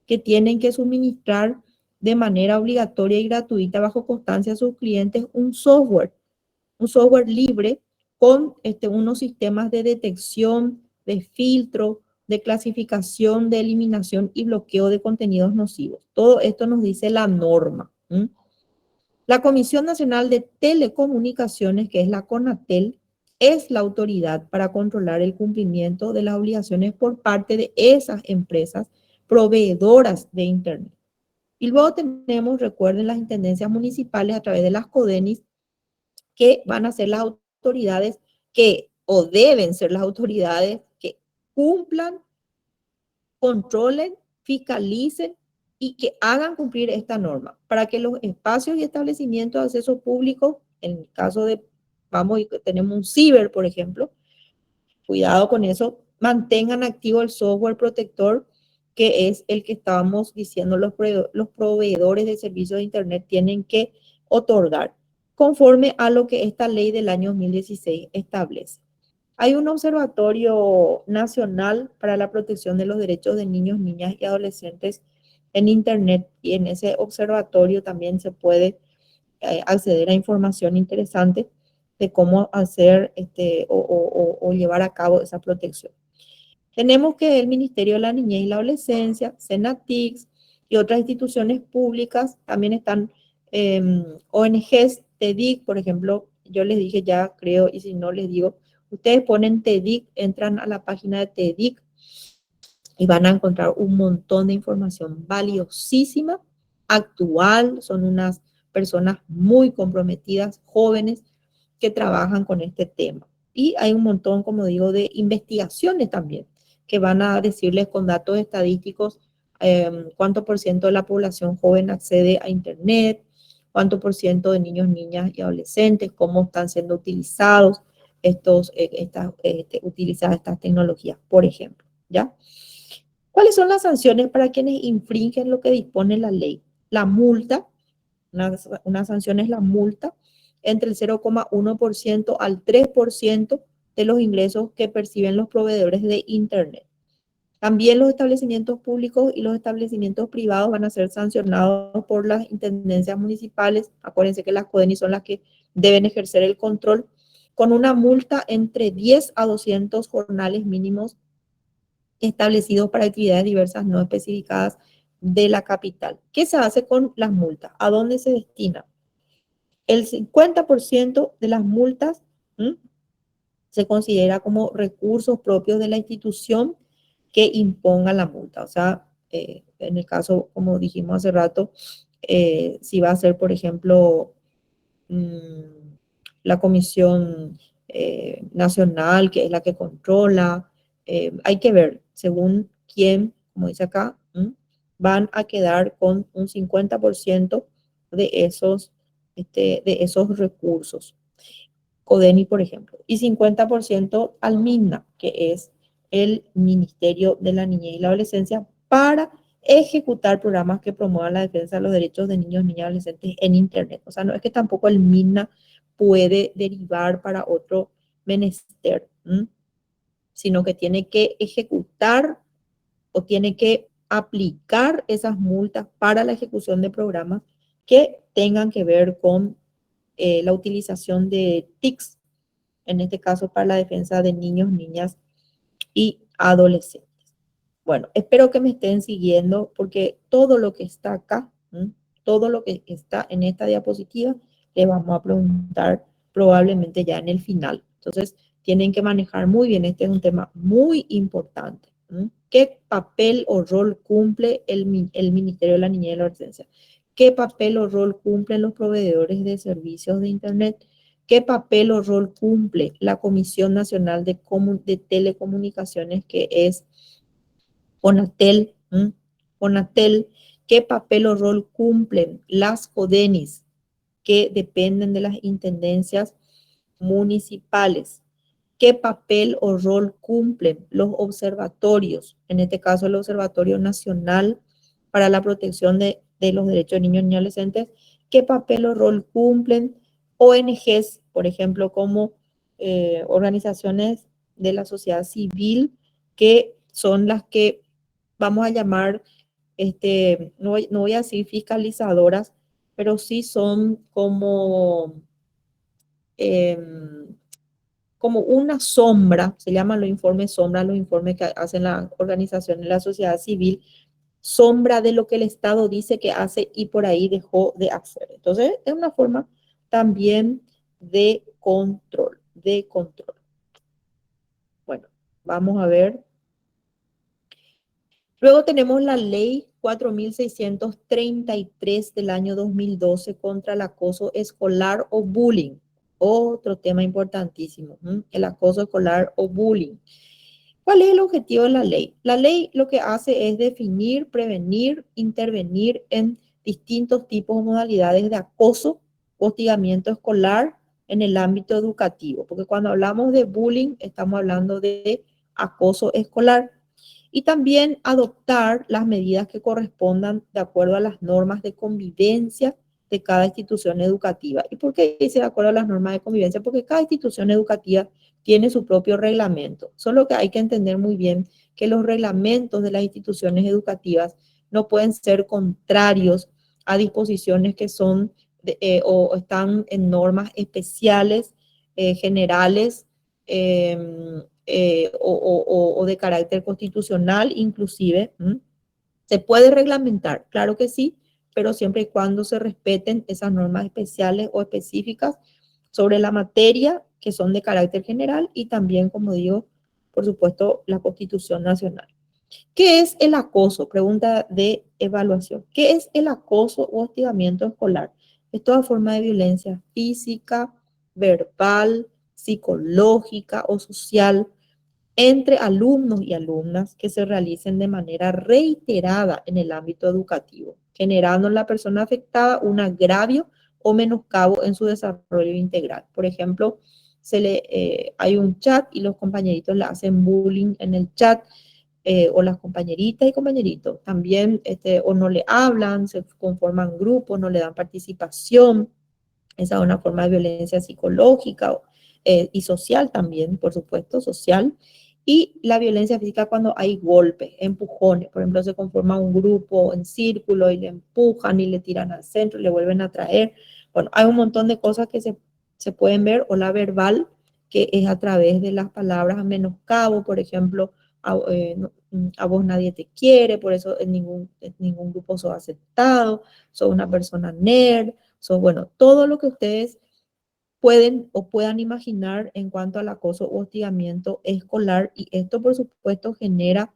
que tienen que suministrar de manera obligatoria y gratuita bajo constancia a sus clientes un software libre con unos sistemas de detección, de filtro, de clasificación, de eliminación y bloqueo de contenidos nocivos. Todo esto nos dice la norma. La Comisión Nacional de Telecomunicaciones, que es la CONATEL, es la autoridad para controlar el cumplimiento de las obligaciones por parte de esas empresas proveedoras de Internet. Y luego tenemos, recuerden, las intendencias municipales a través de las CODENIS, que van a ser las autoridades o deben ser las autoridades que cumplan, controlen, fiscalicen y que hagan cumplir esta norma para que los espacios y establecimientos de acceso público, en el caso de, tenemos un ciber, por ejemplo, cuidado con eso, mantengan activo el software protector, que es el que estábamos diciendo los proveedores de servicios de Internet tienen que otorgar, conforme a lo que esta ley del año 2016 establece. Hay un observatorio nacional para la protección de los derechos de niños, niñas y adolescentes en Internet, y en ese observatorio también se puede acceder a información interesante de cómo hacer o llevar a cabo esa protección. Tenemos que el Ministerio de la Niñez y la Adolescencia, Senatix y otras instituciones públicas, también están ONGs, TEDIC, por ejemplo, yo les dije ya, creo, y si no les digo, ustedes ponen TEDIC, entran a la página de TEDIC y van a encontrar un montón de información valiosísima, actual, son unas personas muy comprometidas, jóvenes, que trabajan con este tema. Y hay un montón, como digo, de investigaciones también, que van a decirles con datos estadísticos cuánto por ciento de la población joven accede a Internet, cuánto por ciento de niños, niñas y adolescentes, cómo están siendo utilizados utilizadas estas tecnologías, por ejemplo, ¿ya? ¿Cuáles son las sanciones para quienes infringen lo que dispone la ley? La multa, una sanción es la multa, entre el 0,1% al 3% de los ingresos que perciben los proveedores de Internet. También los establecimientos públicos y los establecimientos privados van a ser sancionados por las intendencias municipales. Acuérdense que las CODENI son las que deben ejercer el control, con una multa entre 10 a 200 jornales mínimos establecidos para actividades diversas no especificadas de la capital. ¿Qué se hace con las multas? ¿A dónde se destina? El 50% de las multas se considera como recursos propios de la institución que imponga la multa. O sea, en el caso, como dijimos hace rato, si va a ser, por ejemplo, la Comisión Nacional, que es la que controla, hay que ver según quién, como dice acá, van a quedar con un 50% de esos recursos. CODENI, por ejemplo, y 50% al MINA, que es el Ministerio de la Niñez y la Adolescencia, para ejecutar programas que promuevan la defensa de los derechos de niños, niñas y adolescentes en Internet. O sea, no es que tampoco el MINA puede derivar para otro menester, sino que tiene que ejecutar o tiene que aplicar esas multas para la ejecución de programas que tengan que ver con la utilización de TICs, en este caso para la defensa de niños, niñas y adolescentes. Bueno, espero que me estén siguiendo porque todo lo que está acá, todo lo que está en esta diapositiva, le vamos a preguntar probablemente ya en el final. Entonces, tienen que manejar muy bien. Este es un tema muy importante. ¿Qué papel o rol cumple el Ministerio de la Niñez y la Adolescencia? ¿Qué papel o rol cumplen los proveedores de servicios de Internet? ¿Qué papel o rol cumple la Comisión Nacional de Telecomunicaciones, que es CONATEL? CONATEL. ¿Qué papel o rol cumplen las CODENIs, que dependen de las intendencias municipales? ¿Qué papel o rol cumplen los observatorios? En este caso, el Observatorio Nacional para la Protección de los Derechos de Niños y Adolescentes. ¿Qué papel o rol cumplen ONGs, por ejemplo, como organizaciones de la sociedad civil, que son las que vamos a llamar, no voy a decir fiscalizadoras, pero sí son como una sombra, se llaman los informes sombra, los informes que hacen las organizaciones de la sociedad civil, sombra de lo que el Estado dice que hace y por ahí dejó de hacer. Entonces, es una forma también de control, Bueno, vamos a ver. Luego tenemos la ley 4.633 del año 2012 contra el acoso escolar o bullying. Otro tema importantísimo, el acoso escolar o bullying. ¿Cuál es el objetivo de la ley? La ley lo que hace es definir, prevenir, intervenir en distintos tipos o modalidades de acoso, hostigamiento escolar en el ámbito educativo. Porque cuando hablamos de bullying, estamos hablando de acoso escolar. Y también adoptar las medidas que correspondan de acuerdo a las normas de convivencia de cada institución educativa. ¿Y por qué dice de acuerdo a las normas de convivencia? Porque cada institución educativa tiene su propio reglamento. Solo que hay que entender muy bien que los reglamentos de las instituciones educativas no pueden ser contrarios a disposiciones que son o están en normas especiales, generales, o de carácter constitucional inclusive. ¿Se puede reglamentar? Claro que sí, pero siempre y cuando se respeten esas normas especiales o específicas sobre la materia que son de carácter general y también, como digo, por supuesto, la Constitución Nacional. ¿Qué es el acoso? Pregunta de evaluación. ¿Qué es el acoso o hostigamiento escolar? Es toda forma de violencia física, verbal, psicológica o social entre alumnos y alumnas que se realicen de manera reiterada en el ámbito educativo, generando en la persona afectada un agravio o menoscabo en su desarrollo integral. Por ejemplo, hay un chat y los compañeritos le hacen bullying en el chat, o las compañeritas y compañeritos también, o no le hablan, se conforman grupos, no le dan participación. Esa es una forma de violencia psicológica y social también, por supuesto, social. Y la violencia física cuando hay golpes, empujones. Por ejemplo, se conforma un grupo en círculo y le empujan y le tiran al centro y le vuelven a traer. Bueno, hay un montón de cosas que se pueden ver, o la verbal, que es a través de las palabras a menoscabo, por ejemplo, a vos nadie te quiere, por eso en ningún grupo sos aceptado, sos una persona nerd, bueno, todo lo que ustedes pueden o puedan imaginar en cuanto al acoso o hostigamiento escolar, y esto por supuesto genera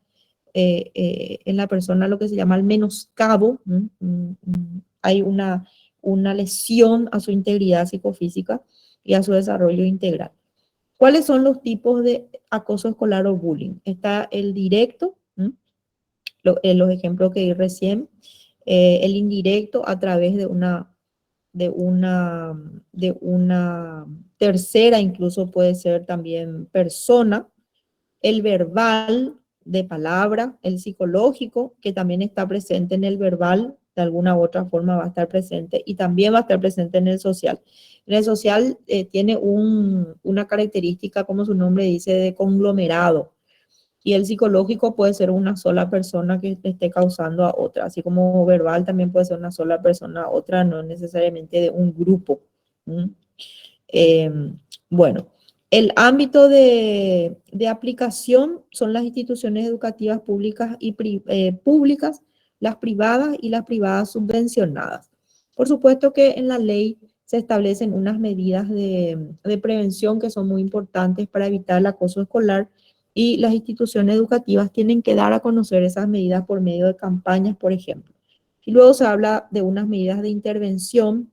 en la persona lo que se llama el menoscabo. Hay una lesión a su integridad psicofísica y a su desarrollo integral. ¿Cuáles son los tipos de acoso escolar o bullying? Está el directo, los ejemplos que di recién, el indirecto a través de una tercera, incluso puede ser también persona, el verbal de palabra, el psicológico, que también está presente en el verbal, de alguna u otra forma va a estar presente, y también va a estar presente en el social. En el social tiene una característica, como su nombre dice, de conglomerado. Y el psicológico puede ser una sola persona que esté causando a otra, así como verbal también puede ser una sola persona a otra, no necesariamente de un grupo. Bueno, el ámbito de aplicación son las instituciones educativas públicas públicas, las privadas y las privadas subvencionadas. Por supuesto que en la ley se establecen unas medidas de prevención que son muy importantes para evitar el acoso escolar, y las instituciones educativas tienen que dar a conocer esas medidas por medio de campañas, por ejemplo. Y luego se habla de unas medidas de intervención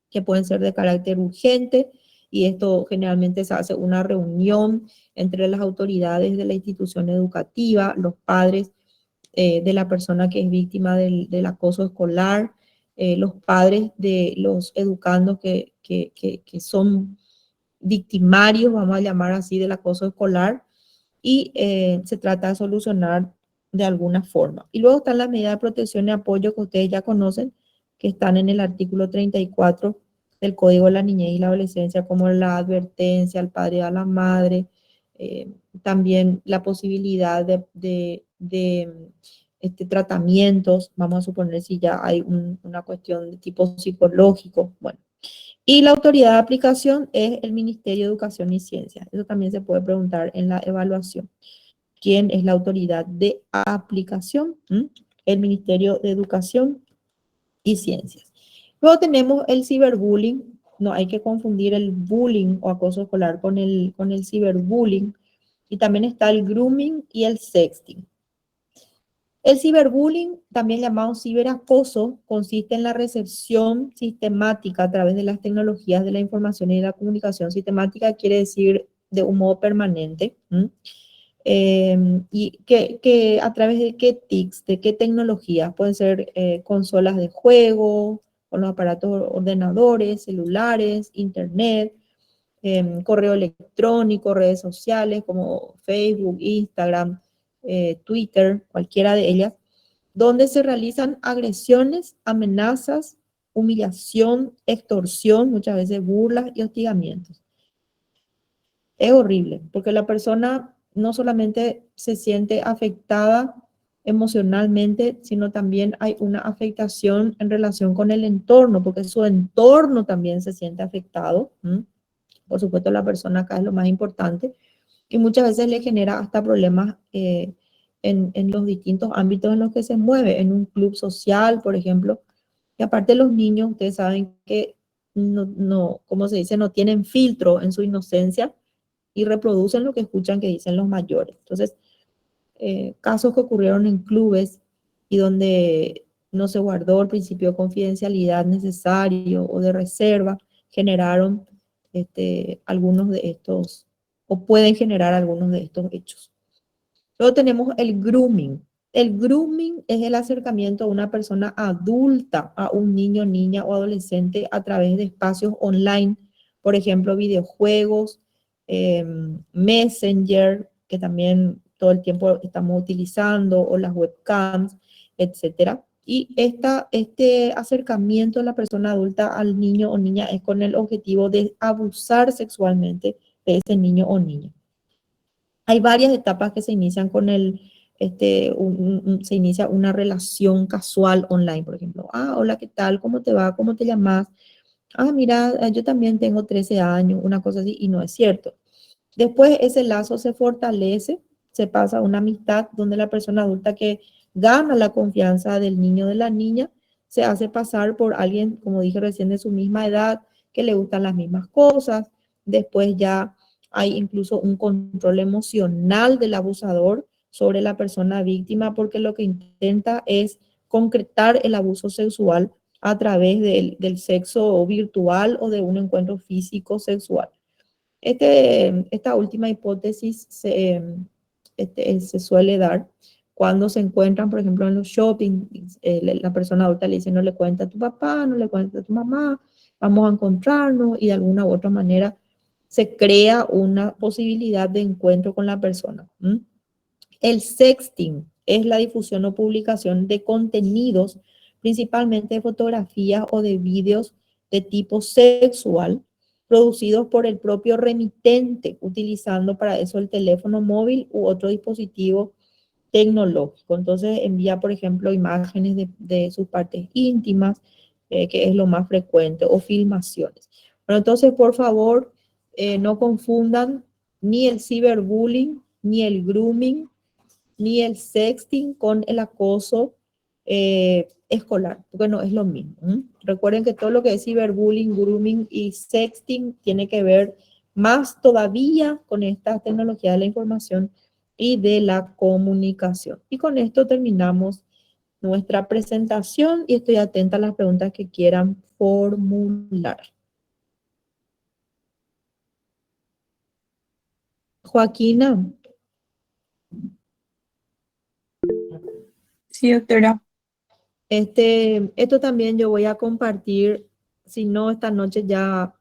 que pueden ser de carácter urgente, y esto generalmente se hace una reunión entre las autoridades de la institución educativa, los padres de la persona que es víctima del acoso escolar, los padres de los educandos que son victimarios, vamos a llamar así, del acoso escolar, y se trata de solucionar de alguna forma. Y luego están las medidas de protección y apoyo que ustedes ya conocen, que están en el artículo 34 del Código de la Niñez y la Adolescencia, como la advertencia al padre y a la madre, también la posibilidad de tratamientos, vamos a suponer si ya hay una cuestión de tipo psicológico, bueno. Y la autoridad de aplicación es el Ministerio de Educación y Ciencia. Eso también se puede preguntar en la evaluación. ¿Quién es la autoridad de aplicación? El Ministerio de Educación y Ciencias. Luego tenemos el ciberbullying. No hay que confundir el bullying o acoso escolar con el ciberbullying. Y también está el grooming y el sexting. El ciberbullying, también llamado ciberacoso, consiste en la recepción sistemática a través de las tecnologías de la información y de la comunicación. Sistemática quiere decir de un modo permanente. Y que a través de qué TICs, de qué tecnologías, pueden ser consolas de juego, con los aparatos ordenadores, celulares, internet, correo electrónico, redes sociales como Facebook, Instagram, Twitter, cualquiera de ellas, donde se realizan agresiones, amenazas, humillación, extorsión, muchas veces burlas y hostigamientos. Es horrible, porque la persona no solamente se siente afectada emocionalmente, sino también hay una afectación en relación con el entorno, porque su entorno también se siente afectado. Por supuesto, la persona acá es lo más importante, y muchas veces le genera hasta problemas en los distintos ámbitos en los que se mueve, en un club social, por ejemplo. Y aparte los niños, ustedes saben que como se dice, no tienen filtro en su inocencia y reproducen lo que escuchan que dicen los mayores. Entonces, casos que ocurrieron en clubes y donde no se guardó el principio de confidencialidad necesario o de reserva, generaron algunos de estos, o pueden generar algunos de estos hechos. Luego tenemos el grooming. El grooming es el acercamiento a una persona adulta, a un niño, niña o adolescente a través de espacios online, por ejemplo, videojuegos, Messenger, que también todo el tiempo estamos utilizando, o las webcams, etcétera. Y este acercamiento de la persona adulta al niño o niña es con el objetivo de abusar sexualmente de ese niño o niña. Hay varias etapas que se inician con se inicia una relación casual online, por ejemplo. Ah, hola, ¿qué tal? ¿Cómo te va? ¿Cómo te llamas? Ah, mira, yo también tengo 13 años, una cosa así, y no es cierto. Después ese lazo se fortalece, se pasa a una amistad donde la persona adulta que gana la confianza del niño o de la niña se hace pasar por alguien, como dije recién, de su misma edad, que le gustan las mismas cosas. Después ya hay incluso un control emocional del abusador sobre la persona víctima, porque lo que intenta es concretar el abuso sexual a través del sexo virtual o de un encuentro físico sexual. Esta última hipótesis se suele dar cuando se encuentran, por ejemplo, en los shopping, la persona adulta le dice, no le cuenta a tu papá, no le cuenta a tu mamá, vamos a encontrarnos, y de alguna u otra manera se crea una posibilidad de encuentro con la persona. El sexting es la difusión o publicación de contenidos, principalmente de fotografías o de vídeos de tipo sexual, producidos por el propio remitente, utilizando para eso el teléfono móvil u otro dispositivo tecnológico. Entonces envía, por ejemplo, imágenes de sus partes íntimas, que es lo más frecuente, o filmaciones. Bueno, entonces, por favor, no confundan ni el ciberbullying, ni el grooming, ni el sexting con el acoso escolar, porque no es lo mismo. Recuerden que todo lo que es ciberbullying, grooming y sexting tiene que ver más todavía con esta tecnología de la información y de la comunicación. Y con esto terminamos nuestra presentación y estoy atenta a las preguntas que quieran formular. Joaquina. Sí, doctora. Esto también yo voy a compartir, si no esta noche ya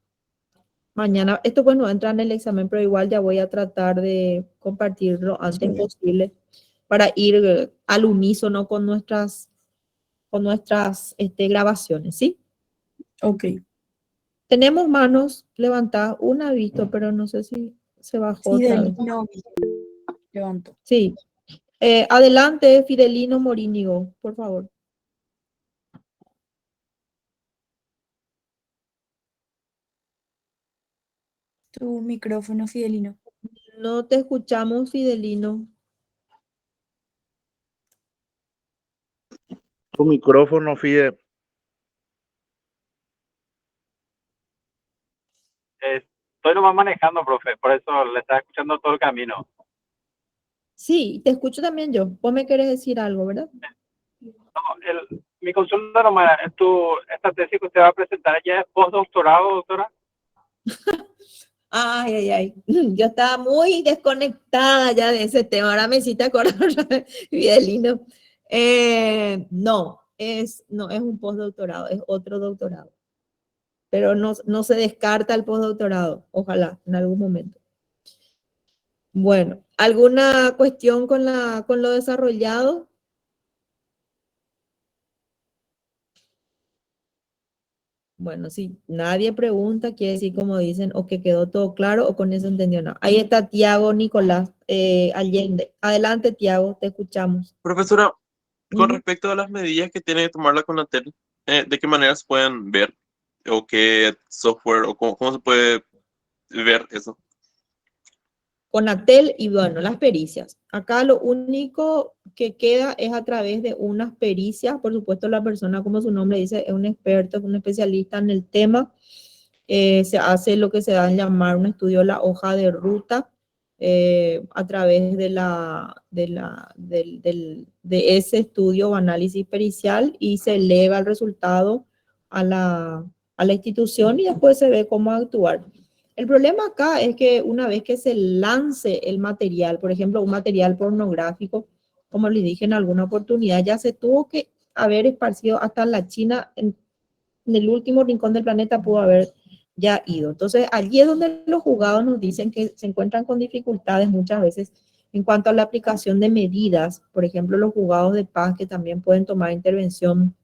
mañana. Esto pues no entra en el examen, pero igual ya voy a tratar de compartirlo antes posible para ir al unísono con nuestras grabaciones, ¿sí? Ok. Tenemos manos levantadas, una he visto, pero no sé si se bajó otra vez. Fidelino levanto. Sí. Adelante, Fidelino Morínigo, por favor. Tu micrófono, Fidelino. No te escuchamos, Fidelino. Tu micrófono, Fide. Estoy nomás manejando, profe, por eso le estaba escuchando todo el camino. Sí, te escucho también yo. Vos me querés decir algo, ¿verdad? No, mi consulta nomás, esta tesis que usted va a presentar ya es postdoctorado, doctora. Ay, ay, ay. Yo estaba muy desconectada ya de ese tema. Ahora me hiciste acordar, Fidelino. No, no es un postdoctorado, es otro doctorado. pero no se descarta el postdoctorado, ojalá, en algún momento. Bueno, ¿alguna cuestión con lo desarrollado? Bueno, si nadie pregunta, quiere decir, como dicen, o que quedó todo claro o con eso entendió nada. Ahí está Tiago Nicolás Allende. Adelante, Tiago, te escuchamos. Profesora, con Ujú. respecto a las medidas que tiene que tomar la Conatel, ¿de qué manera se pueden ver? ¿O qué software? ¿O cómo se puede ver eso? Conatel y bueno, las pericias. Acá lo único que queda es a través de unas pericias. Por supuesto, la persona, como su nombre dice, es un experto, es un especialista en el tema. Se hace lo que se da a llamar un estudio de la hoja de ruta a través de ese estudio o análisis pericial y se eleva el resultado a la institución y después se ve cómo actuar. El problema acá es que una vez que se lance el material, por ejemplo, un material pornográfico, como les dije en alguna oportunidad, ya se tuvo que haber esparcido hasta la China, en el último rincón del planeta pudo haber ya ido. Entonces, allí es donde los juzgados nos dicen que se encuentran con dificultades muchas veces en cuanto a la aplicación de medidas. Por ejemplo, los juzgados de paz que también pueden tomar intervención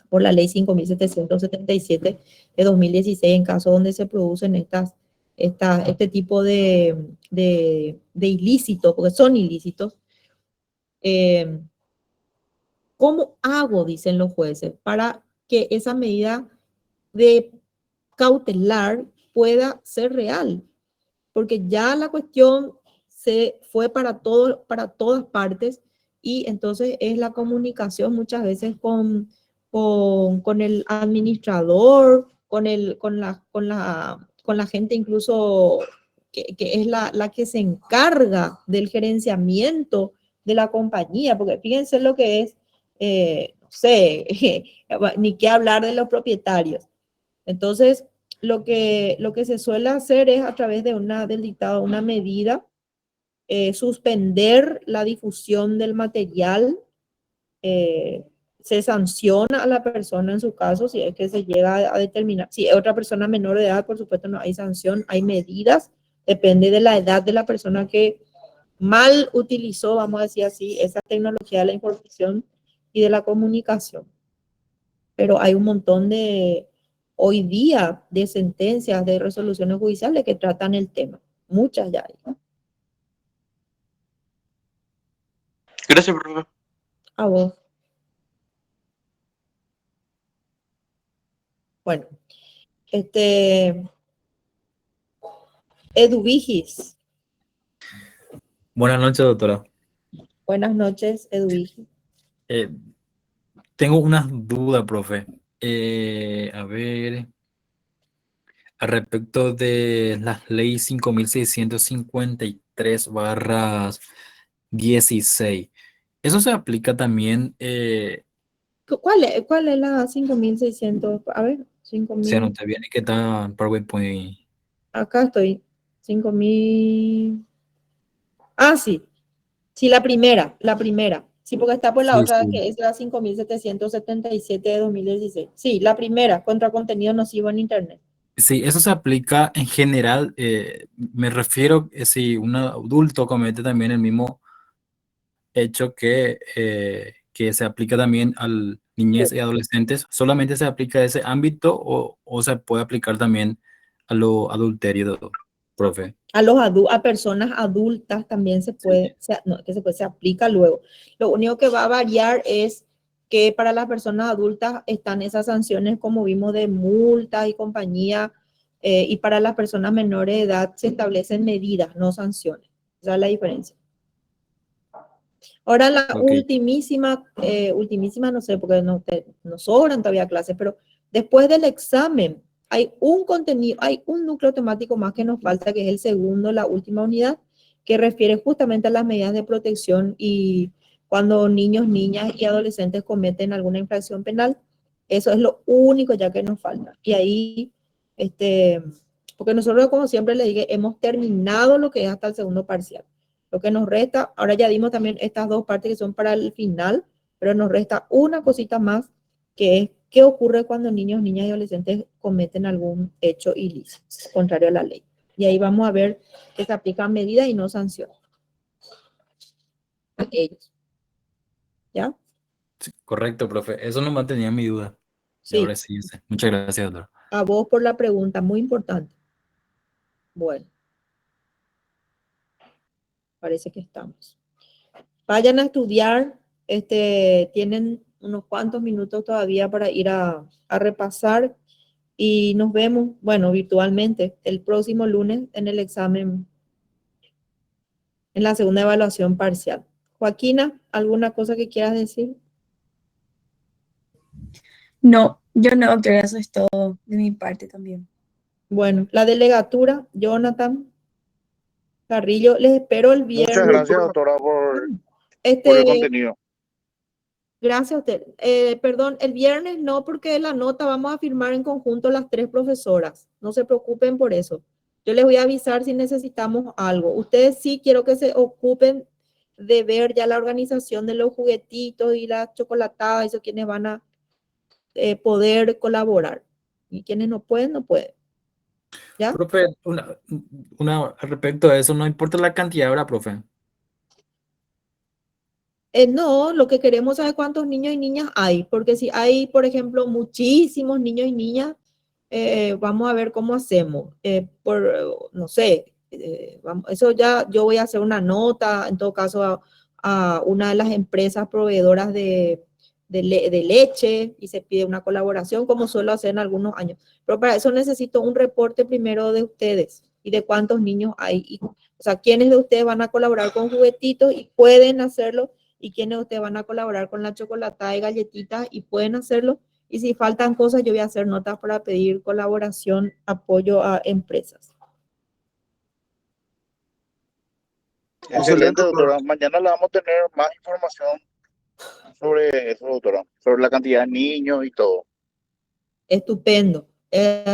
por la ley 5.777 de 2016 en caso donde se producen este tipo de ilícitos, porque son ilícitos. ¿Cómo hago, dicen los jueces, para que esa medida de cautelar pueda ser real? Porque ya la cuestión se fue para todas partes y entonces es la comunicación muchas veces con el administrador, con la gente incluso que es la que se encarga del gerenciamiento de la compañía, porque fíjense lo que es, no sé, ni qué hablar de los propietarios. Entonces, lo que se suele hacer es a través del dictado, una medida, suspender la difusión del material, se sanciona a la persona en su caso, si es que se llega a determinar, si es otra persona menor de edad, por supuesto no hay sanción, hay medidas, depende de la edad de la persona que mal utilizó, vamos a decir así, esa tecnología de la información y de la comunicación. Pero hay un montón hoy día, de sentencias, de resoluciones judiciales que tratan el tema. Muchas ya hay, ¿no? Gracias, profesor. A vos. Bueno, Eduvigis. Buenas noches, doctora. Buenas noches, Eduvigis. Eh, Tengo una duda, profe. A ver, al respecto de la ley 5653/16, ¿eso se aplica también? ¿Cuál es la 5.600? A ver, Se 5.000. nota bien que está en PowerPoint. Acá estoy. 5.000. Ah, sí. Sí, la primera. Sí, porque está por la Sí, otra sí. que es la 5.777 de 2016. Sí, la primera, contra contenido nocivo en Internet. Sí, eso se aplica en general. Me refiero si un adulto comete también el mismo hecho que se aplica también al niñez y adolescentes. ¿Solamente se aplica a ese ámbito o se puede aplicar también a lo adulterio, profe? A personas adultas también se puede, se aplica luego. Lo único que va a variar es que para las personas adultas están esas sanciones, como vimos, de multas y compañía, y para las personas menores de edad se establecen medidas, no sanciones. Esa es la diferencia. Ahora la Ok. ultimísima, no sé, porque nos sobran todavía clases, pero después del examen hay un contenido, hay un núcleo temático más que nos falta, que es el segundo, la última unidad, que refiere justamente a las medidas de protección y cuando niños, niñas y adolescentes cometen alguna infracción penal. Eso es lo único ya que nos falta. Y ahí, porque nosotros, como siempre le dije, hemos terminado lo que es hasta el segundo parcial. Lo que nos resta, ahora ya dimos también estas dos partes que son para el final, pero nos resta una cosita más, que es ¿Qué ocurre cuando niños, niñas y adolescentes cometen algún hecho ilícito, contrario a la ley? Y ahí vamos a ver que se aplican medidas y no sanciones a ellos. ¿Ya? Sí, correcto, profe. Eso no mantenía mi duda. Y Sí, ahora sí, sé. Muchas gracias, doctor. a vos por la pregunta, muy importante. Bueno, parece que estamos. Vayan a estudiar, tienen unos cuantos minutos todavía para ir a repasar y nos vemos, bueno, virtualmente, el próximo lunes en el examen, en la segunda evaluación parcial. Joaquina, ¿alguna cosa que quieras decir? No, yo no, doctora, eso es todo de mi parte también. Bueno, la delegatura, Jonathan Carrillo, les espero el Muchas viernes. gracias, doctora, por el Este, contenido. gracias a usted. Perdón, el viernes no, porque la nota vamos a firmar en conjunto las 3 profesoras. No se preocupen por eso. Yo les voy a avisar si necesitamos algo. Ustedes sí quiero que se ocupen de ver ya la organización de los juguetitos y las chocolatadas, eso quienes van a poder colaborar. Y quienes no pueden, no pueden. ¿Ya? Profe, respecto a eso, no importa la cantidad, ¿verdad, profe? No, lo que queremos es saber cuántos niños y niñas hay, porque si hay, por ejemplo, muchísimos niños y niñas, vamos a ver cómo hacemos. No sé, eso ya yo voy a hacer una nota, en todo caso, a una de las empresas proveedoras de leche y se pide una colaboración, como suelo hacer en algunos años. Pero para eso necesito un reporte primero de ustedes y de cuántos niños hay. O sea, quiénes de ustedes van a colaborar con juguetitos y pueden hacerlo, y quiénes de ustedes van a colaborar con la chocolatada y galletitas y pueden hacerlo. Y si faltan cosas, yo voy a hacer notas para pedir colaboración, apoyo a empresas. Excelente, doctora. Mañana le vamos a tener más información sobre eso, doctora, sobre la cantidad de niños y todo. Estupendo.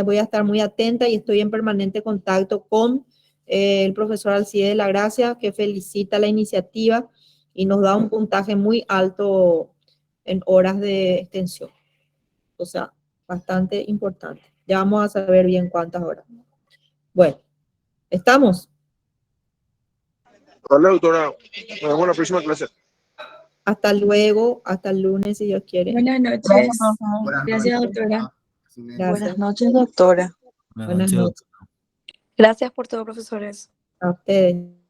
Voy a estar muy atenta y estoy en permanente contacto con el profesor Alcide de la Gracia, que felicita la iniciativa y nos da un puntaje muy alto en horas de extensión. O sea, bastante importante. Ya vamos a saber bien cuántas horas. Bueno, ¿estamos? Hola, doctora. Nos vemos en la próxima clase. Hasta luego, hasta el lunes si Dios quiere. Buenas noches. Gracias, doctora. Gracias. Buenas noches, doctora. Buenas Buenas noches, noches. doctor. Gracias por todo, profesores. A ustedes.